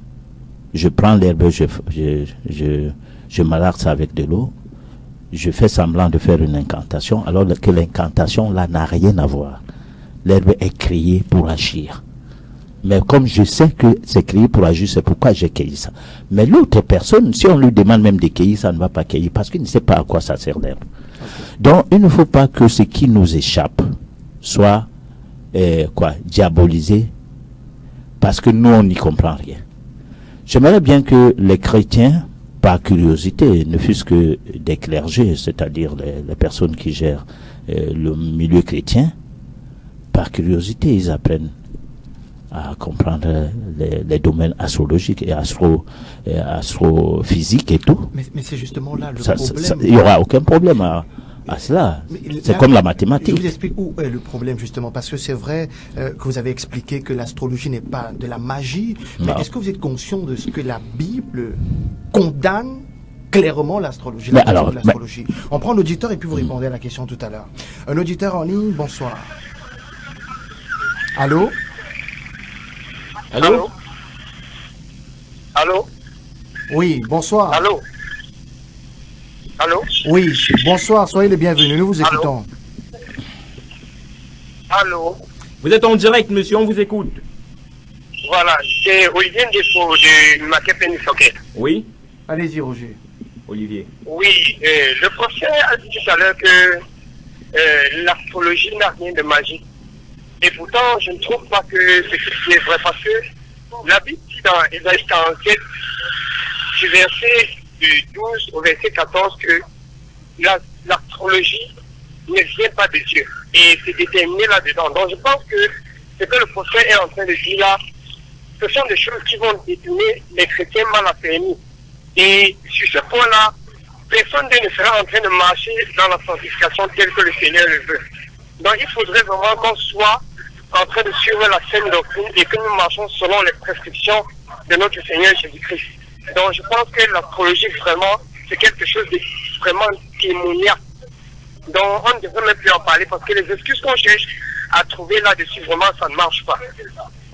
Je prends l'herbe, je malaxe avec de l'eau, je fais semblant de faire une incantation, alors que l'incantation là n'a rien à voir. L'herbe est créée pour agir. Mais comme je sais que c'est créé pour agir, c'est pourquoi j'ai cueilli ça. Mais l'autre personne, si on lui demande même de cueillir, ça ne va pas cueillir parce qu'il ne sait pas à quoi ça sert l'herbe. Donc il ne faut pas que ce qui nous échappe soit diabolisé parce que nous on n'y comprend rien. J'aimerais bien que les chrétiens, par curiosité, ne fût-ce que des clergés, c'est-à-dire les personnes qui gèrent le milieu chrétien, par curiosité, ils apprennent à comprendre les domaines astrologiques et astrophysiques et tout. Mais c'est justement là le problème. Il n'y aura aucun problème à cela. C'est comme la mathématique. Je vous explique où est le problème justement, parce que c'est vrai que vous avez expliqué que l'astrologie n'est pas de la magie, mais est-ce que vous êtes conscient de ce que la Bible condamne clairement l'astrologie? On prend l'auditeur et puis vous répondez à la question tout à l'heure. Un auditeur en ligne, bonsoir. Allô? Allô? Allô? Oui, bonsoir. Allô? Allô? Oui, bonsoir, soyez les bienvenus, nous vous écoutons. Allô? Vous êtes en direct, monsieur, on vous écoute. Voilà, c'est Olivier Ndefo de Makepeni Socket. Oui? Allez-y, Roger. Olivier. Oui, le professeur a dit tout à l'heure que l'astrologie n'a rien de magique. Et pourtant, je ne trouve pas que c'est ce qui est vrai, parce que la Bible dit dans Ésaïe 47, du verset 12 au verset 14, que l'astrologie ne vient pas de Dieu. Et c'est déterminé là-dedans. Donc je pense que ce que le prophète est en train de dire là, ce sont des choses qui vont détourner les chrétiens mal affermis. Et sur ce point-là, personne ne sera en train de marcher dans la sanctification telle que le Seigneur le veut. Donc il faudrait vraiment qu'on soit en train de suivre la saine doctrine et que nous marchons selon les prescriptions de notre Seigneur Jésus-Christ. Donc je pense que l'astrologie vraiment c'est quelque chose de vraiment démoniaque. Donc on ne devrait même plus en parler parce que les excuses qu'on cherche à trouver là-dessus, vraiment ça ne marche pas.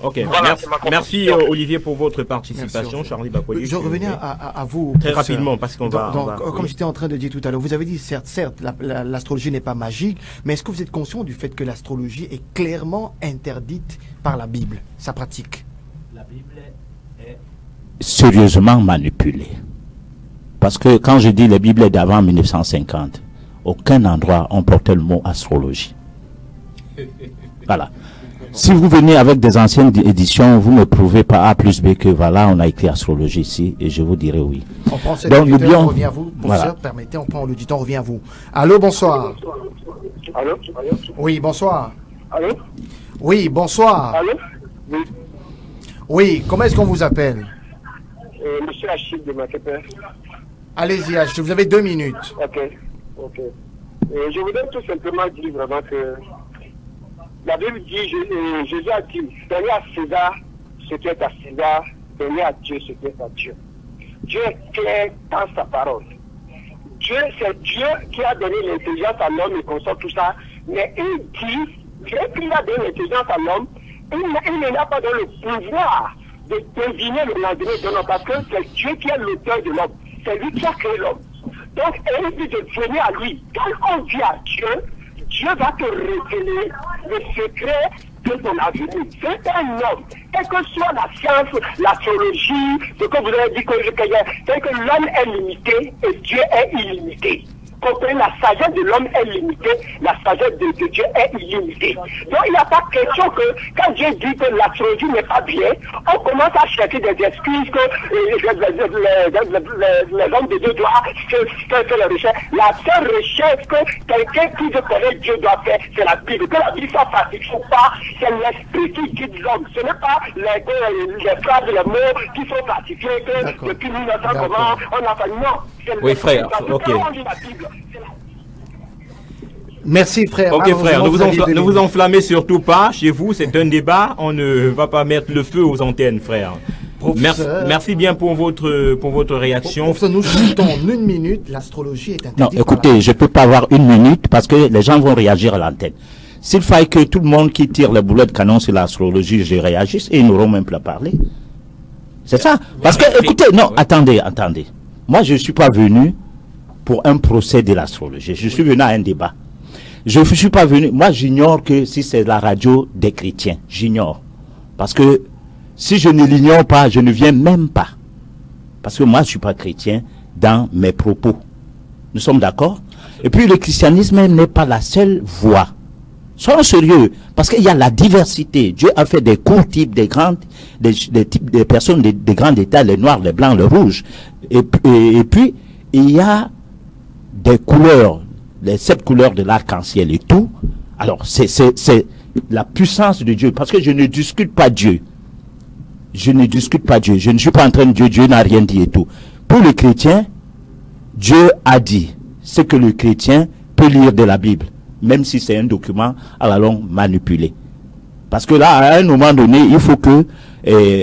Ok, voilà, merci Olivier pour votre participation. Merci, Charlie Bakoli. Je revenais à vous. Très rapidement parce qu'on va... Donc, comme j'étais en train de dire tout à l'heure, vous avez dit certes, l'astrologie n'est pas magique, mais est-ce que vous êtes conscient du fait que l'astrologie est clairement interdite par la Bible, sa pratique? La Bible est sérieusement manipulée. Parce que quand je dis la Bible est d'avant 1950, aucun endroit on portait le mot astrologie. Voilà. Si vous venez avec des anciennes éditions, vous ne prouvez pas A plus B que voilà, on a écrit astrologie ici, et je vous dirai oui. On prend cet auditeur, on revient à vous. Professeur, permettez, on prend l'auditeur, on revient à vous. Allô, bonsoir. Allô? Oui, bonsoir. Allô? Oui, bonsoir. Allô? Oui. Oui, comment est-ce qu'on vous appelle? Monsieur Achille de Maquepé. Allez-y, Achille, vous avez 2 minutes. Ok. Je voudrais tout simplement dire vraiment que la Bible dit, Jésus a dit, donnez à César ce qui est à César, donnez à Dieu ce qui est à Dieu. Dieu est clair dans sa parole. Dieu, c'est Dieu qui a donné l'intelligence à l'homme et consort tout ça, mais il dit, Dieu qui a donné l'intelligence à l'homme, il n'a pas donné le pouvoir de deviner le lendemain de l'homme, parce que c'est Dieu qui est l'auteur de l'homme. C'est lui qui a créé l'homme. Donc, il dit de venir à lui. Quand on vient à Dieu, Dieu va te révéler le secret de ton avenir. C'est un homme. Quelle que soit la science, l'astrologie, ce que vous avez dit c'est que l'homme est limité et Dieu est illimité. Comprenez, la sagesse de l'homme est limitée, la sagesse de Dieu est illimitée. Donc il n'y a pas question que quand Dieu dit que l'astrologie n'est pas bien, on commence à chercher des excuses que les hommes de Dieu doivent faire la recherche. La seule recherche que quelqu'un qui veut connaître Dieu doit faire, c'est la Bible. Que la Bible soit pratique ou pas, c'est l'esprit qui guide l'homme. Ce n'est pas les phrases, les mots qui sont pratiqués que depuis 1900 comment on a fait. Non. Oui, frère, ok. Merci, frère. Ok, frère, ne vous enflammez surtout pas. Chez vous, c'est un débat. On ne va pas mettre le feu aux antennes, frère. Merci bien pour votre réaction. Professeur, nous chutons 1 minute. L'astrologie est interdite. Non, écoutez, je ne peux pas avoir 1 minute parce que les gens vont réagir à l'antenne. S'il faille que tout le monde qui tire les boulets de canon sur l'astrologie, je réagisse et ils n'auront même plus à parler. C'est ça. Parce que, écoutez, non, attendez. Moi, je ne suis pas venu pour un procès de l'astrologie. Je suis venu à un débat. Je ne suis pas venu... Moi, j'ignore que si c'est la radio des chrétiens. J'ignore. Parce que si je ne l'ignore pas, je ne viens même pas. Parce que moi, je ne suis pas chrétien dans mes propos. Nous sommes d'accord? Et puis, le christianisme n'est pas la seule voie. Soyons sérieux, parce qu'il y a la diversité. Dieu a fait des courts types, des types de personnes, des grands états, les noirs, les blancs, les rouges. Et puis, il y a des couleurs, les 7 couleurs de l'arc-en-ciel et tout. Alors, c'est la puissance de Dieu, parce que je ne discute pas Dieu. Je ne discute pas Dieu. Je ne suis pas en train de dire Dieu n'a rien dit et tout. Pour les chrétiens, Dieu a dit ce que le chrétien peut lire de la Bible, même si c'est un document à la longue manipulé. Parce que là, à un moment donné, il faut que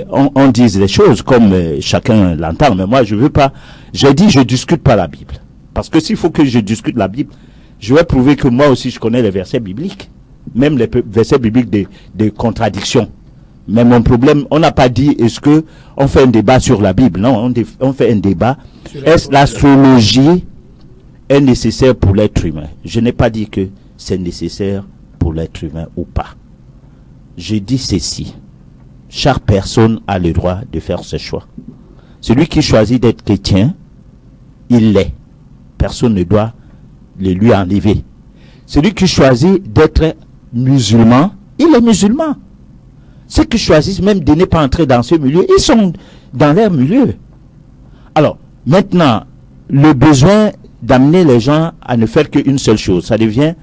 on dise les choses comme chacun l'entend. Mais moi, je veux pas. J'ai dit, je discute pas la Bible. Parce que s'il faut que je discute la Bible, je vais prouver que moi aussi, je connais les versets bibliques. Même les versets bibliques de contradiction. Mais mon problème, on n'a pas dit, est-ce que on fait un débat sur la Bible? Non, on fait un débat. Est-ce l'astrologie est nécessaire pour l'être humain? Je n'ai pas dit que c'est nécessaire pour l'être humain ou pas. Je dis ceci. Chaque personne a le droit de faire ses choix. Celui qui choisit d'être chrétien, il l'est. Personne ne doit le lui enlever. Celui qui choisit d'être musulman, il est musulman. Ceux qui choisissent même de ne pas entrer dans ce milieu, ils sont dans leur milieu. Alors, maintenant, le besoin d'amener les gens à ne faire qu'une seule chose, ça devient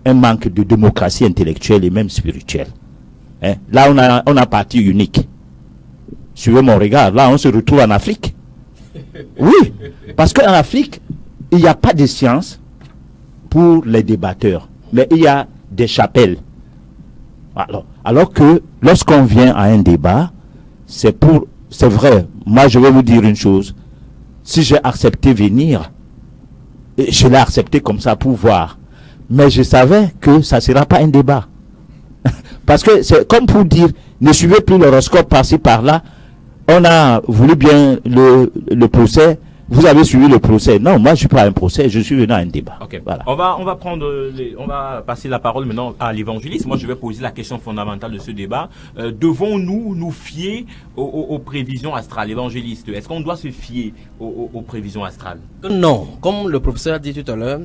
un manque de démocratie intellectuelle et même spirituelle. Hein? Là, on a parti unique. Suivez mon regard, là, on se retrouve en Afrique. Oui, parce qu'en Afrique, il n'y a pas de science pour les débatteurs, mais il y a des chapelles. Alors que lorsqu'on vient à un débat, c'est vrai, moi je vais vous dire une chose, si j'ai accepté venir, je l'ai accepté comme ça pour voir, mais je savais que ça ne sera pas un débat. Parce que c'est comme pour dire, ne suivez plus l'horoscope par-ci par-là, on a voulu bien le procès, vous avez suivi le procès. Non, moi je suis pas à un procès, je suis venu à un débat. Okay. Voilà. On va passer la parole maintenant à l'évangéliste. Moi je vais poser la question fondamentale de ce débat. Devons-nous nous fier aux prévisions astrales, évangéliste? Est-ce qu'on doit se fier aux prévisions astrales? Non, comme le professeur a dit tout à l'heure,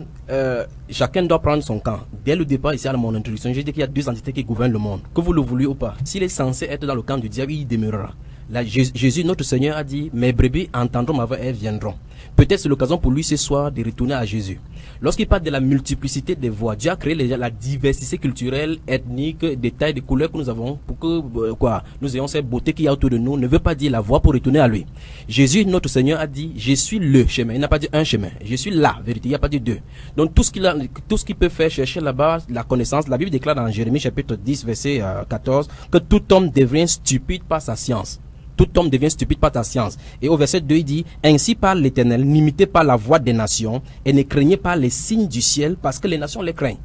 chacun doit prendre son camp. Dès le départ, ici à mon introduction, j'ai dit qu'il y a deux entités qui gouvernent le monde, que vous le voulez ou pas. S'il est censé être dans le camp du diable, il demeurera. Là, Jésus, notre Seigneur, a dit, mes brebis entendront ma voix et elles viendront. Peut-être c'est l'occasion pour lui ce soir de retourner à Jésus. Lorsqu'il parle de la multiplicité des voix, Dieu a créé la diversité culturelle, ethnique, des tailles, des couleurs que nous avons pour que nous ayons cette beauté qu'il y a autour de nous, ne veut pas dire la voix pour retourner à lui. Jésus, notre Seigneur, a dit, je suis le chemin. Il n'a pas dit un chemin. Je suis la vérité. Il n'a pas dit deux. Donc tout ce qu'il peut faire chercher là-bas, la connaissance, la Bible déclare dans Jérémie chapitre 10, verset 14, que tout homme devient stupide par sa science. Tout homme devient stupide par ta science. Et au verset 2, il dit, ainsi parle l'Éternel, n'imitez pas la voix des nations et ne craignez pas les signes du ciel parce que les nations les craignent.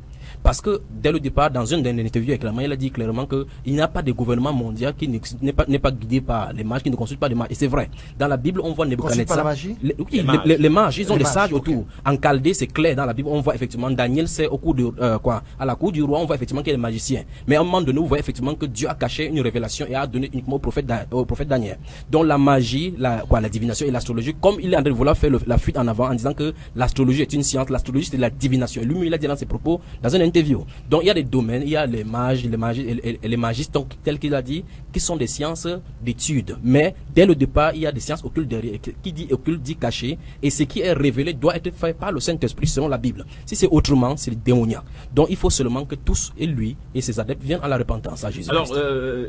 Parce que dès le départ, dans une interview avec l'Allemagne, il a dit clairement qu'il n'y a pas de gouvernement mondial qui n'est pas guidé par les mages, qui ne consulte pas les mages. Et c'est vrai. Dans la Bible, on voit Nebuchadnezzar. Les mages, ils ont des sages autour. En Chaldée, c'est clair. Dans la Bible, on voit effectivement Daniel, c'est au cours de à la cour du roi, on voit effectivement qu'il y a des magiciens. Mais à un moment donné, on voit effectivement que Dieu a caché une révélation et a donné uniquement au prophète Daniel. Donc la magie, la divination et l'astrologie, comme il est en train de vouloir faire la fuite en avant en disant que l'astrologie est une science, l'astrologie c'est la divination. Lui, il a dit dans ses propos, dans une interview. Donc il y a des domaines, il y a les mages, les magistes, donc, tel qu'il a dit, qui sont des sciences d'études. Mais dès le départ, il y a des sciences occultes derrière. Qui dit occulte dit caché. Et ce qui est révélé doit être fait par le Saint-Esprit selon la Bible. Si c'est autrement, c'est démoniaque. Donc il faut seulement que tous, et lui et ses adeptes, viennent à la repentance à Jésus. Alors,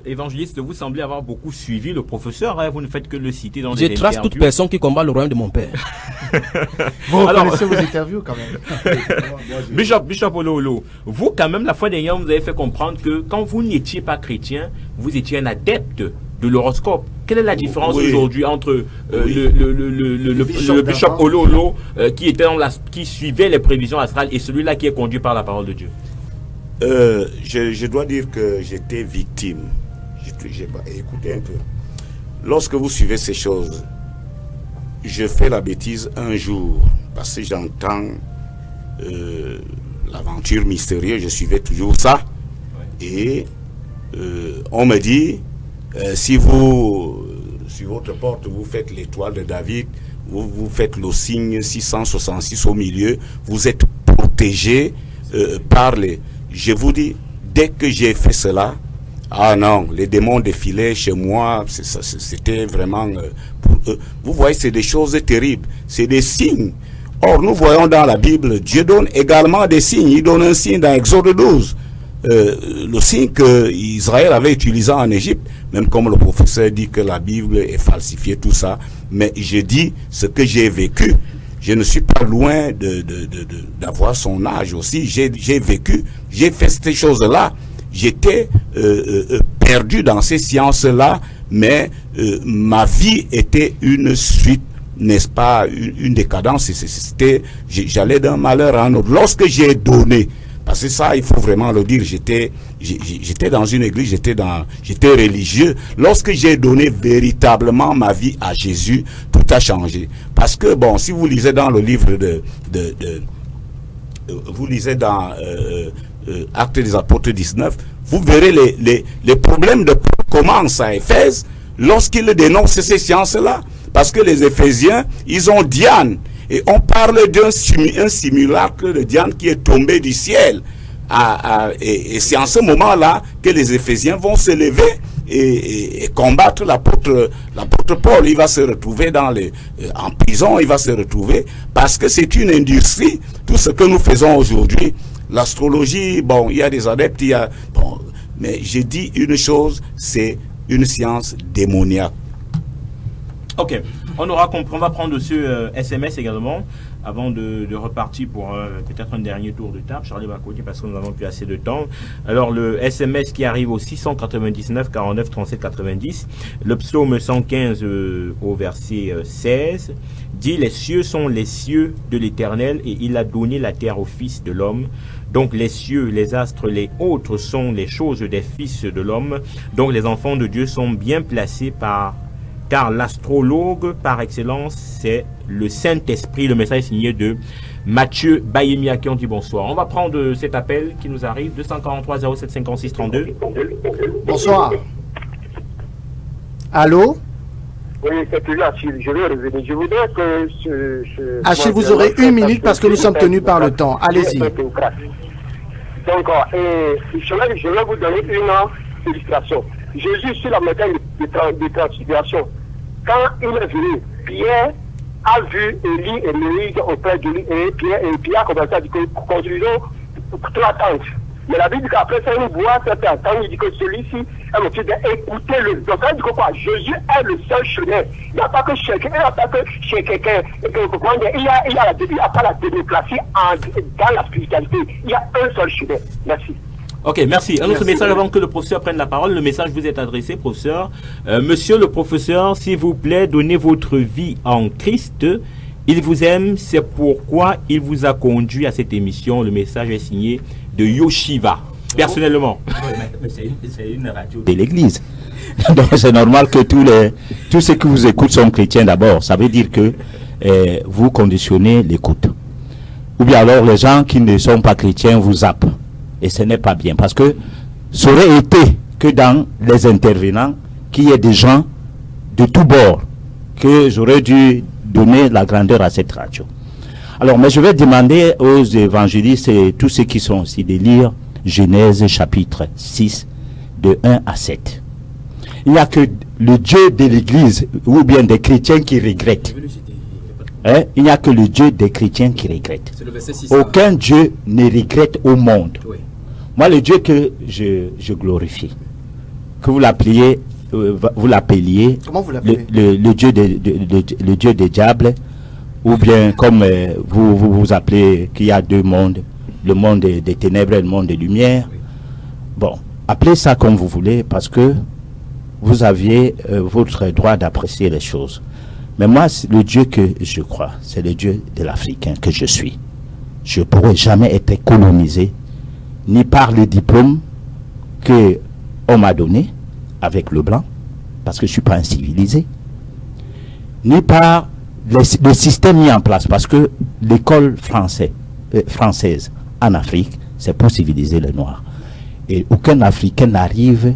évangéliste, vous semblez avoir beaucoup suivi le professeur, hein, vous ne faites que le citer dans les interviews. Je trace toute personne qui combat le royaume de mon père. Vous reconnaissez vos interviews quand même. Bishop Ololo, vous quand même la fois dernière vous avez fait comprendre que quand vous n'étiez pas chrétien, vous étiez un adepte de l'horoscope. Quelle est la différence aujourd'hui entre le Bishop Ololo qui suivait les prévisions astrales et celui-là qui est conduit par la parole de Dieu? Je dois dire que j'étais victime. Écoutez un peu. Lorsque vous suivez ces choses, je fais la bêtise un jour parce que j'entends l'aventure mystérieuse, je suivais toujours ça. Et on me dit, si vous, sur votre porte, vous faites l'étoile de David, vous faites le signe 666 au milieu, vous êtes protégé par les... Je vous dis, dès que j'ai fait cela, ah non, les démons défilaient chez moi, c'était vraiment... vous voyez, c'est des choses terribles, c'est des signes. Or, nous voyons dans la Bible, Dieu donne également des signes. Il donne un signe dans Exode 12. Le signe que Israël avait utilisé en Égypte, même comme le professeur dit que la Bible est falsifiée, tout ça. Mais je dis ce que j'ai vécu. Je ne suis pas loin d'avoir son âge aussi. J'ai vécu, j'ai fait ces choses-là. J'étais perdu dans ces sciences-là, mais ma vie était une suite, n'est-ce pas, une décadence. J'allais d'un malheur à un autre. Lorsque j'ai donné, parce que ça, il faut vraiment le dire, j'étais dans une église, j'étais religieux. Lorsque j'ai donné véritablement ma vie à Jésus, tout a changé. Parce que, bon, si vous lisez dans le livre vous lisez dans Actes des Apôtres 19, vous verrez les problèmes de Paul commencent à Éphèse lorsqu'il dénonce ces sciences-là. Parce que les Éphésiens, ils ont Diane. Et on parle d'un simulacre de Diane qui est tombé du ciel. Et c'est en ce moment-là que les Éphésiens vont se lever et combattre l'apôtre Paul. Il va se retrouver en prison, il va se retrouver, parce que c'est une industrie. Tout ce que nous faisons aujourd'hui, l'astrologie, bon, il y a des adeptes, mais j'ai dit une chose, c'est une science démoniaque. Ok, on aura compris, on va prendre ce SMS également. avant de repartir pour peut-être un dernier tour de table. Charlie va continuer parce que nous n'avons plus assez de temps. Alors, le SMS qui arrive au 699 49 37 90, le psaume 115 au verset 16, dit « Les cieux sont les cieux de l'Éternel et il a donné la terre au Fils de l'homme. Donc les cieux, les astres, les autres sont les choses des fils de l'homme. Donc les enfants de Dieu sont bien placés car l'astrologue par excellence, c'est le Saint-Esprit. » Le message signé de Mathieu Bayemi, à qui on dit bonsoir. On va prendre cet appel qui nous arrive, 243 07 56 32. Bonsoir. Allô? Oui, c'est toujours Achille. Je vais revenir. Je voudrais que Achille, vous aurez 1 minute parce que nous sommes tenus par le temps. Allez-y. Donc, je vais vous donner une illustration. Jésus sur la montagne de transfiguration, quand il est venu, Pierre a vu Élie et Moïse auprès de lui, et Pierre a commencé à dire que construisons 3 tentes. Mais la Bible dit qu'après ça, il voit certains temps, il dit que celui-ci est motivé d'écouter-le. Donc ça dit que quoi? Jésus est le seul chemin. Il n'y a pas que chez quelqu'un, il n'y a pas que chez quelqu'un. Il y a pas la démocratie dans la spiritualité. Il y a un seul chemin. Merci. Ok, merci. Un autre message avant que le professeur prenne la parole. Le message vous est adressé, professeur. Monsieur le professeur, s'il vous plaît, donnez votre vie en Christ. Il vous aime, c'est pourquoi il vous a conduit à cette émission. Le message est signé de Yoshiva, personnellement. Mais c'est une radio de l'église. Donc c'est normal que tous ceux qui vous écoutent sont chrétiens d'abord. Ça veut dire que vous conditionnez l'écoute. Ou bien alors les gens qui ne sont pas chrétiens vous zappent. Et ce n'est pas bien. Parce que ça aurait été que dans les intervenants, qu'il y ait des gens de tous bords, que j'aurais dû donner la grandeur à cette radio. Alors, mais je vais demander aux évangélistes et tous ceux qui sont ici de lire Genèse chapitre 6, de 1 à 7. Il n'y a que le Dieu de l'Église, ou bien des chrétiens qui regrettent. Hein? Il n'y a que le Dieu des chrétiens qui regrette. Aucun Dieu ne regrette au monde. Oui. Moi, le Dieu que je glorifie, que vous l'appeliez, comment vous l'appelez? Le Dieu des diables, ou bien comme vous appelez qu'il y a 2 mondes, le monde des ténèbres et le monde des lumières. Oui. Bon, appelez ça comme vous voulez, parce que vous aviez votre droit d'apprécier les choses. Mais moi, le Dieu que je crois, c'est le Dieu de l'Africain que je suis. Je ne pourrai jamais être colonisé, ni par le diplôme qu'on m'a donné avec le blanc, parce que je ne suis pas un civilisé, ni par le système mis en place, parce que l'école française en Afrique, c'est pour civiliser les Noirs. Et aucun Africain n'arrive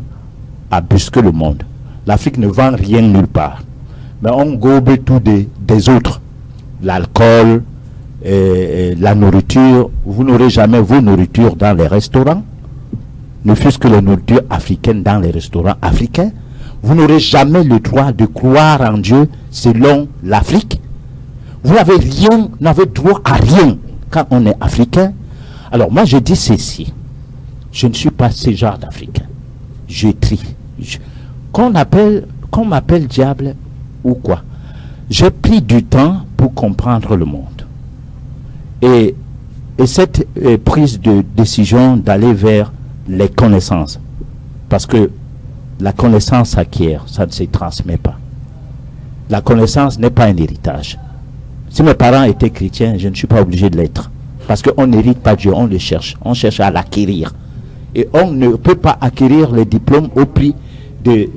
à brusquer le monde. L'Afrique ne vend rien nulle part. Mais on gobe tout des autres. L'alcool, la nourriture. Vous n'aurez jamais vos nourritures dans les restaurants, ne fût-ce que les nourritures africaines dans les restaurants africains. Vous n'aurez jamais le droit de croire en Dieu selon l'Afrique. Vous n'avez droit à rien quand on est africain. Alors moi je dis ceci, je ne suis pas ce genre d'Africain. Je trie. Qu'on m'appelle diable ou quoi. J'ai pris du temps pour comprendre le monde. Et cette prise de décision d'aller vers les connaissances, parce que la connaissance s'acquiert, ça ne se transmet pas. La connaissance n'est pas un héritage. Si mes parents étaient chrétiens, je ne suis pas obligé de l'être. Parce qu'on n'hérite pas Dieu, on le cherche. On cherche à l'acquérir. Et on ne peut pas acquérir les diplômes au prix des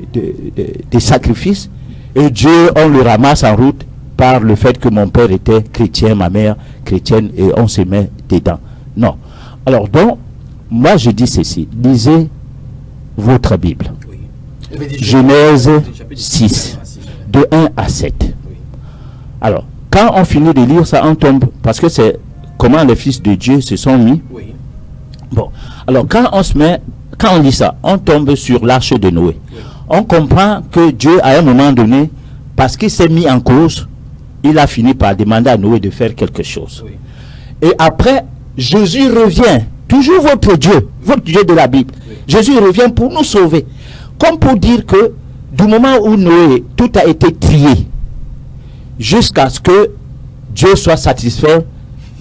sacrifices. Et Dieu, on le ramasse en route par le fait que mon père était chrétien, ma mère chrétienne, et on se met dedans. Non. Alors donc, moi je dis ceci, lisez votre Bible. Oui. Genèse 6, de 1 à 7. Oui. Alors, quand on finit de lire ça, on tombe, parce que c'est comment les fils de Dieu se sont mis. Oui. Bon, alors quand on lit ça, on tombe sur l'arche de Noé. Oui. On comprend que Dieu, à un moment donné, parce qu'il s'est mis en cause, il a fini par demander à Noé de faire quelque chose. Oui. Et après, Jésus revient, toujours votre Dieu de la Bible. Oui. Jésus revient pour nous sauver. Comme pour dire que du moment où Noé, tout a été trié, jusqu'à ce que Dieu soit satisfait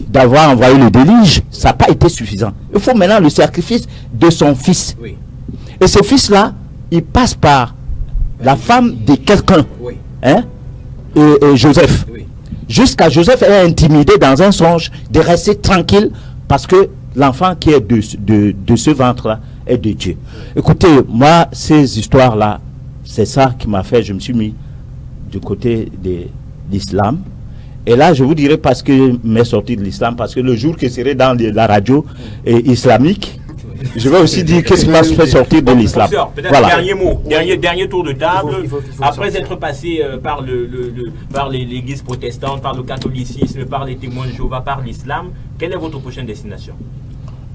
d'avoir envoyé le déluge, ça n'a pas été suffisant. Il faut maintenant le sacrifice de son fils. Oui. Et ce fils-là, il passe par la femme de quelqu'un, oui. Hein, et Joseph. Oui. Jusqu'à Joseph est intimidé dans un songe de rester tranquille parce que l'enfant qui est de ce ventre-là est de Dieu. Écoutez, moi, ces histoires-là, c'est ça qui m'a fait, je me suis mis du côté de l'islam. Et là, je vous dirai parce que m'est sorti de l'islam, parce que le jour que je serai dans la radio islamique, je vais aussi dire qu'est-ce qui m'a fait sortir de l'islam. Peut-être voilà. Dernier mot, dernier tour de table. Après être passé par l'église protestante, par le catholicisme, par les témoins de Jéhovah, par l'islam, quelle est votre prochaine destination?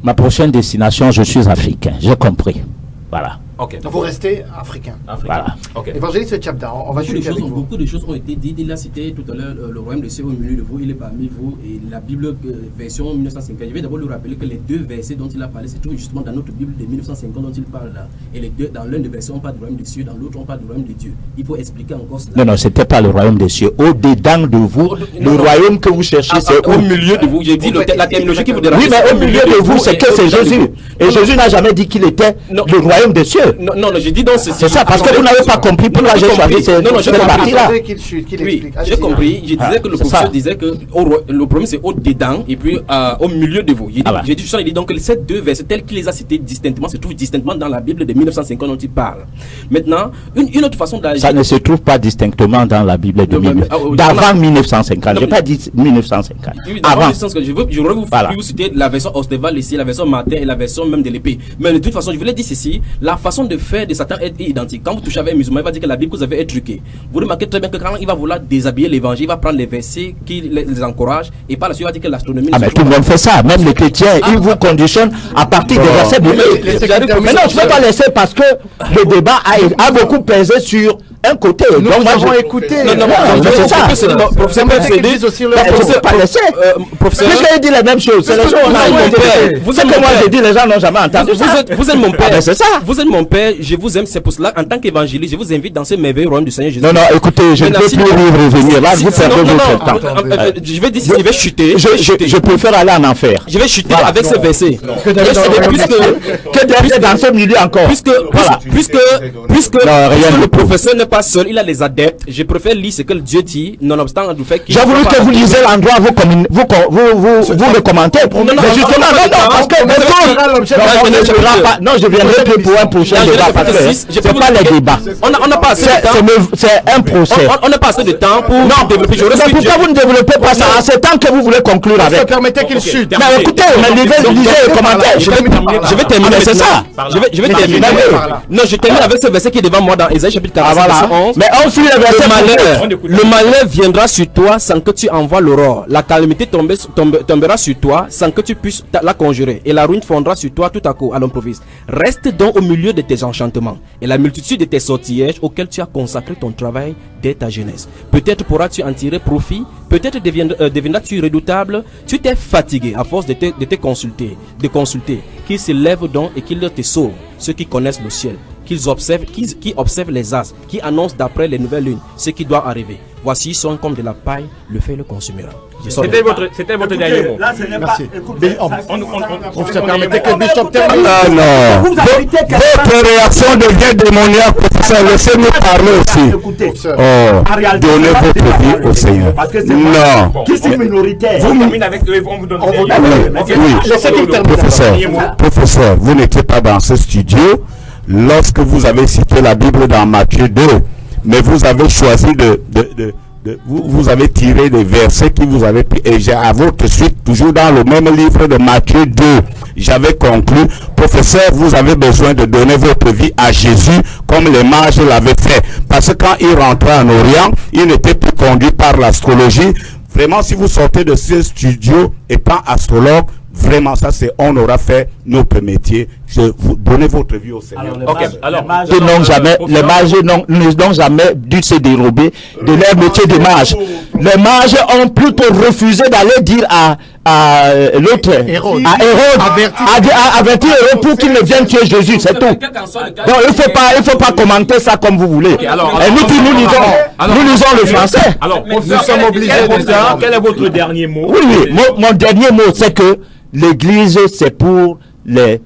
Ma prochaine destination, je suis africain, j'ai compris. Voilà. Okay. Donc vous restez africain. Voilà. Okay. Évangéliste Tchabda, on va chuter avec vous. Beaucoup de choses ont été dites. Il a cité tout à l'heure le royaume de cieux au milieu de vous, il est parmi vous. Et la Bible version 1950. Je vais d'abord lui rappeler que les deux versets dont il a parlé, c'est justement dans notre Bible de 1950 dont il parle là. Et les deux, dans l'un des versets, on parle du royaume des cieux, dans l'autre, on parle du royaume de Dieu. Il faut expliquer encore cela. Non, c'était pas le royaume des cieux. Au-dedans de vous, le royaume que vous cherchez, c'est au milieu de vous. J'ai dit la terminologie qui vous dérange. Oui, mais au milieu de vous, c'est que c'est Jésus. Et Jésus n'a jamais dit qu'il était le royaume des cieux. Non, j'ai dit c'est ça, parce que vous n'avez pas compris pourquoi j'ai choisi cette partie-là. Oui, j'ai compris. Je disais que le professeur disait que le problème c'est au-dedans et puis au milieu de vous. J'ai dit ça, il dit donc que ces deux versets tels qu'il les a cités distinctement se trouvent distinctement dans la Bible de 1950 dont il parle. Maintenant, une autre façon d'agir. Ça ne se trouve pas distinctement dans la Bible d'avant 1950. Je n'ai pas dit 1950. Avant. Je voudrais vous citer la version Osteval ici, la version Martin et la version même de l'épée. Mais de toute façon, je voulais dire ceci, la façon de faire de Satan est identique. Quand vous touchez avec un musulman, il va dire que la Bible que vous avez est truquée. Vous remarquez très bien que quand il va vouloir déshabiller l'évangile, il va prendre les versets qui les encouragent et par la suite il va dire que l'astronomie. Ah, mais tout le monde fait ça. Même les chrétiens, ils vous conditionnent à partir des versets bibliques. Mais non, je ne peux pas laisser parce que le débat a beaucoup pesé sur un côté. Nous avons écouté. Non, c'est ça. Professeur Mercedes aussi le professeur pas laissé. Professeur, il dit la même chose. C'est les gens vous êtes que moi j'ai dit, les gens n'ont jamais entendu ça. Vous êtes mon père. C'est ça. Vous êtes mon père, je vous aime, c'est pour cela, en tant qu'évangéliste, je vous invite dans ce merveilleux royaume du Seigneur Jésus. Non, écoutez, je ne peux plus revenir. Là, vous perdez votre temps. Je vais dire, je vais chuter. Je préfère aller en enfer. Je vais chuter avec ce verset. Que d'aller dans ce milieu encore. Puisque le professeur n'est pas seul, il a les adeptes. Je préfère lire ce que Dieu dit, nonobstant du fait qu'il. J'ai voulu que vous lisez l'endroit, vous le commentez. Mais justement, parce que non, je viendrai plus pour un prochain débat. C'est pas les débats. On n'a pas assez de temps. C'est un procès. On n'a pas assez de temps pour développer. Mais pourquoi vous ne développez pas ça? C'est tant que vous voulez conclure avec. Permettez qu'il chute. Mais écoutez, lisez les commentaires. Je vais terminer. C'est ça. Je vais terminer. Non, je termine avec ce verset qui est devant moi dans Ésaïe chapitre 45. Mais on suit le verset. Le malheur viendra sur toi sans que tu envoies l'aurore. La calamité tombera sur toi sans que tu puisses la conjurer. Et la ruine fondra sur toi tout à coup à l'improviste. Reste donc au milieu de tes enchantements et la multitude de tes sortilèges auxquels tu as consacré ton travail dès ta jeunesse. Peut-être pourras-tu en tirer profit. Peut-être deviendras-tu redoutable. Tu t'es fatigué à force de te consulter. Qu'ils se lèvent donc et qu'ils te sauvent. Ceux qui connaissent le ciel. Qui observent les astres, qui annoncent d'après les nouvelles lunes ce qui doit arriver. Voici, ils sont comme de la paille, le feu le consumera. C'était votre dernier mot. Là, ce n'est pas. Professeur, permettez que Bishop termine. Non. Votre réaction devient démoniaque, professeur. Laissez-nous parler aussi. Donnez votre vie au Seigneur. Non. Qui sont minoritaires? Vous terminez avec eux, on vous donne. Oui, professeur, vous n'étiez pas dans ce studio lorsque vous avez cité la Bible dans Matthieu 2, mais vous avez choisi vous avez tiré des versets qui vous avez pris, et j'ai à votre suite, toujours dans le même livre de Matthieu 2, j'avais conclu, professeur, vous avez besoin de donner votre vie à Jésus comme les mages l'avaient fait, parce que quand il rentrait en Orient, il n'était plus conduit par l'astrologie. Vraiment, si vous sortez de ce studio et pas astrologue, vraiment ça c'est, on aura fait notre métier donnez votre vie au Seigneur. Les mages n'ont jamais dû se dérober de leur métier de mage. Les mages ont plutôt refusé d'aller dire à l'autre, à Hérode, avertir Hérode pour qu'il ne vienne tuer Jésus, c'est tout. Donc il faut pas commenter ça comme vous voulez. Et nous lisons le français. Alors, nous sommes obligés de ça. Quel est votre dernier mot? Oui, mon dernier mot, c'est que l'Église, c'est pour les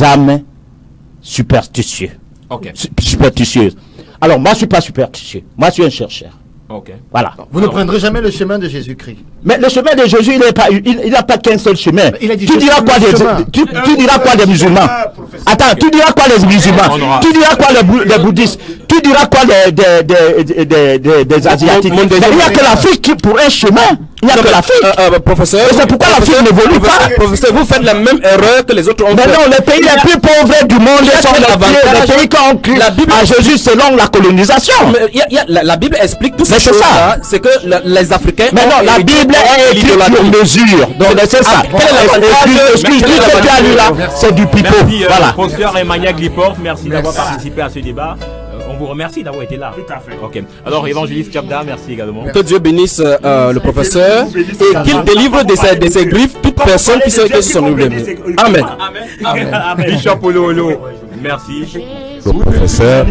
âmes superstitieuses. Superstitieuses. Alors, moi, je ne suis pas superstitieux. Moi, je suis un chercheur. Voilà. Vous ne prendrez jamais le chemin de Jésus-Christ. Mais le chemin de Jésus, il n'a pas qu'un seul chemin. Tu diras quoi des musulmans? Attends, tu diras quoi des musulmans? Tu diras quoi des bouddhistes? Tu diras quoi des asiatiques? Il n'y a que l'Afrique pour un chemin. Il n'y a que l'Afrique. Professeur, c'est pourquoi l'Afrique n'évolue pas. Professeur, vous faites la même erreur que les autres ont fait. Mais non, les pays les plus pauvres du monde sont les pays qui ont cru à Jésus selon la colonisation. La Bible explique tout ça. C'est que les Africains. Mais non, la Bible est écrite sur mesure. Donc c'est ça. Excuse-moi, ce que tu as lu là, c'est du pipeau. Voilà. Professeur Emmanuel Glipport, merci d'avoir participé à ce débat. On vous remercie d'avoir été là. Tout à fait. Ok. Alors, évangéliste Tchabda, merci également. Que Dieu bénisse le professeur et qu'il délivre de ses griffes toute personne qui se sont oubliées. Amen. Bishop Olo, merci. Le professeur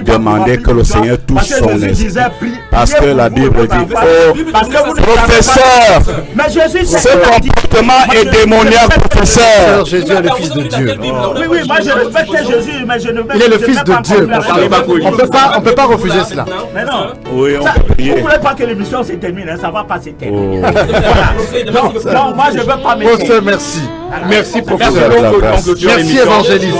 demandait que le Seigneur touche son esprit. Parce que la Bible dit, professeur, ce comportement est démoniaque, professeur. Jésus est le Fils de Dieu. Oui, moi je respecte Jésus, mais je ne veux pas. Il est le Fils de Dieu. On ne peut pas refuser cela. Mais non. Oui, on peut prier. Vous ne voulez pas que l'émission se termine, ça ne va pas se terminer. Non, moi je ne veux pas me. Professeur, merci. Merci, professeur. Merci, évangéliste.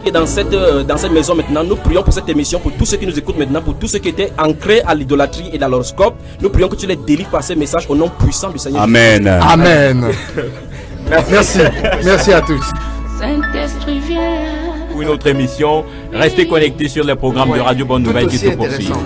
Qui est dans cette maison maintenant, nous prions pour cette émission, pour tous ceux qui nous écoutent maintenant, pour tous ceux qui étaient ancrés à l'idolâtrie et à l'horoscope. Nous prions que tu les délivres par ces messages au nom puissant du Seigneur. Amen. Amen. Merci. Merci à tous. Saint-Esprit vient. Pour une autre émission, restez connectés sur les programmes de Radio Bonne Nouvelle qui se poursuivent.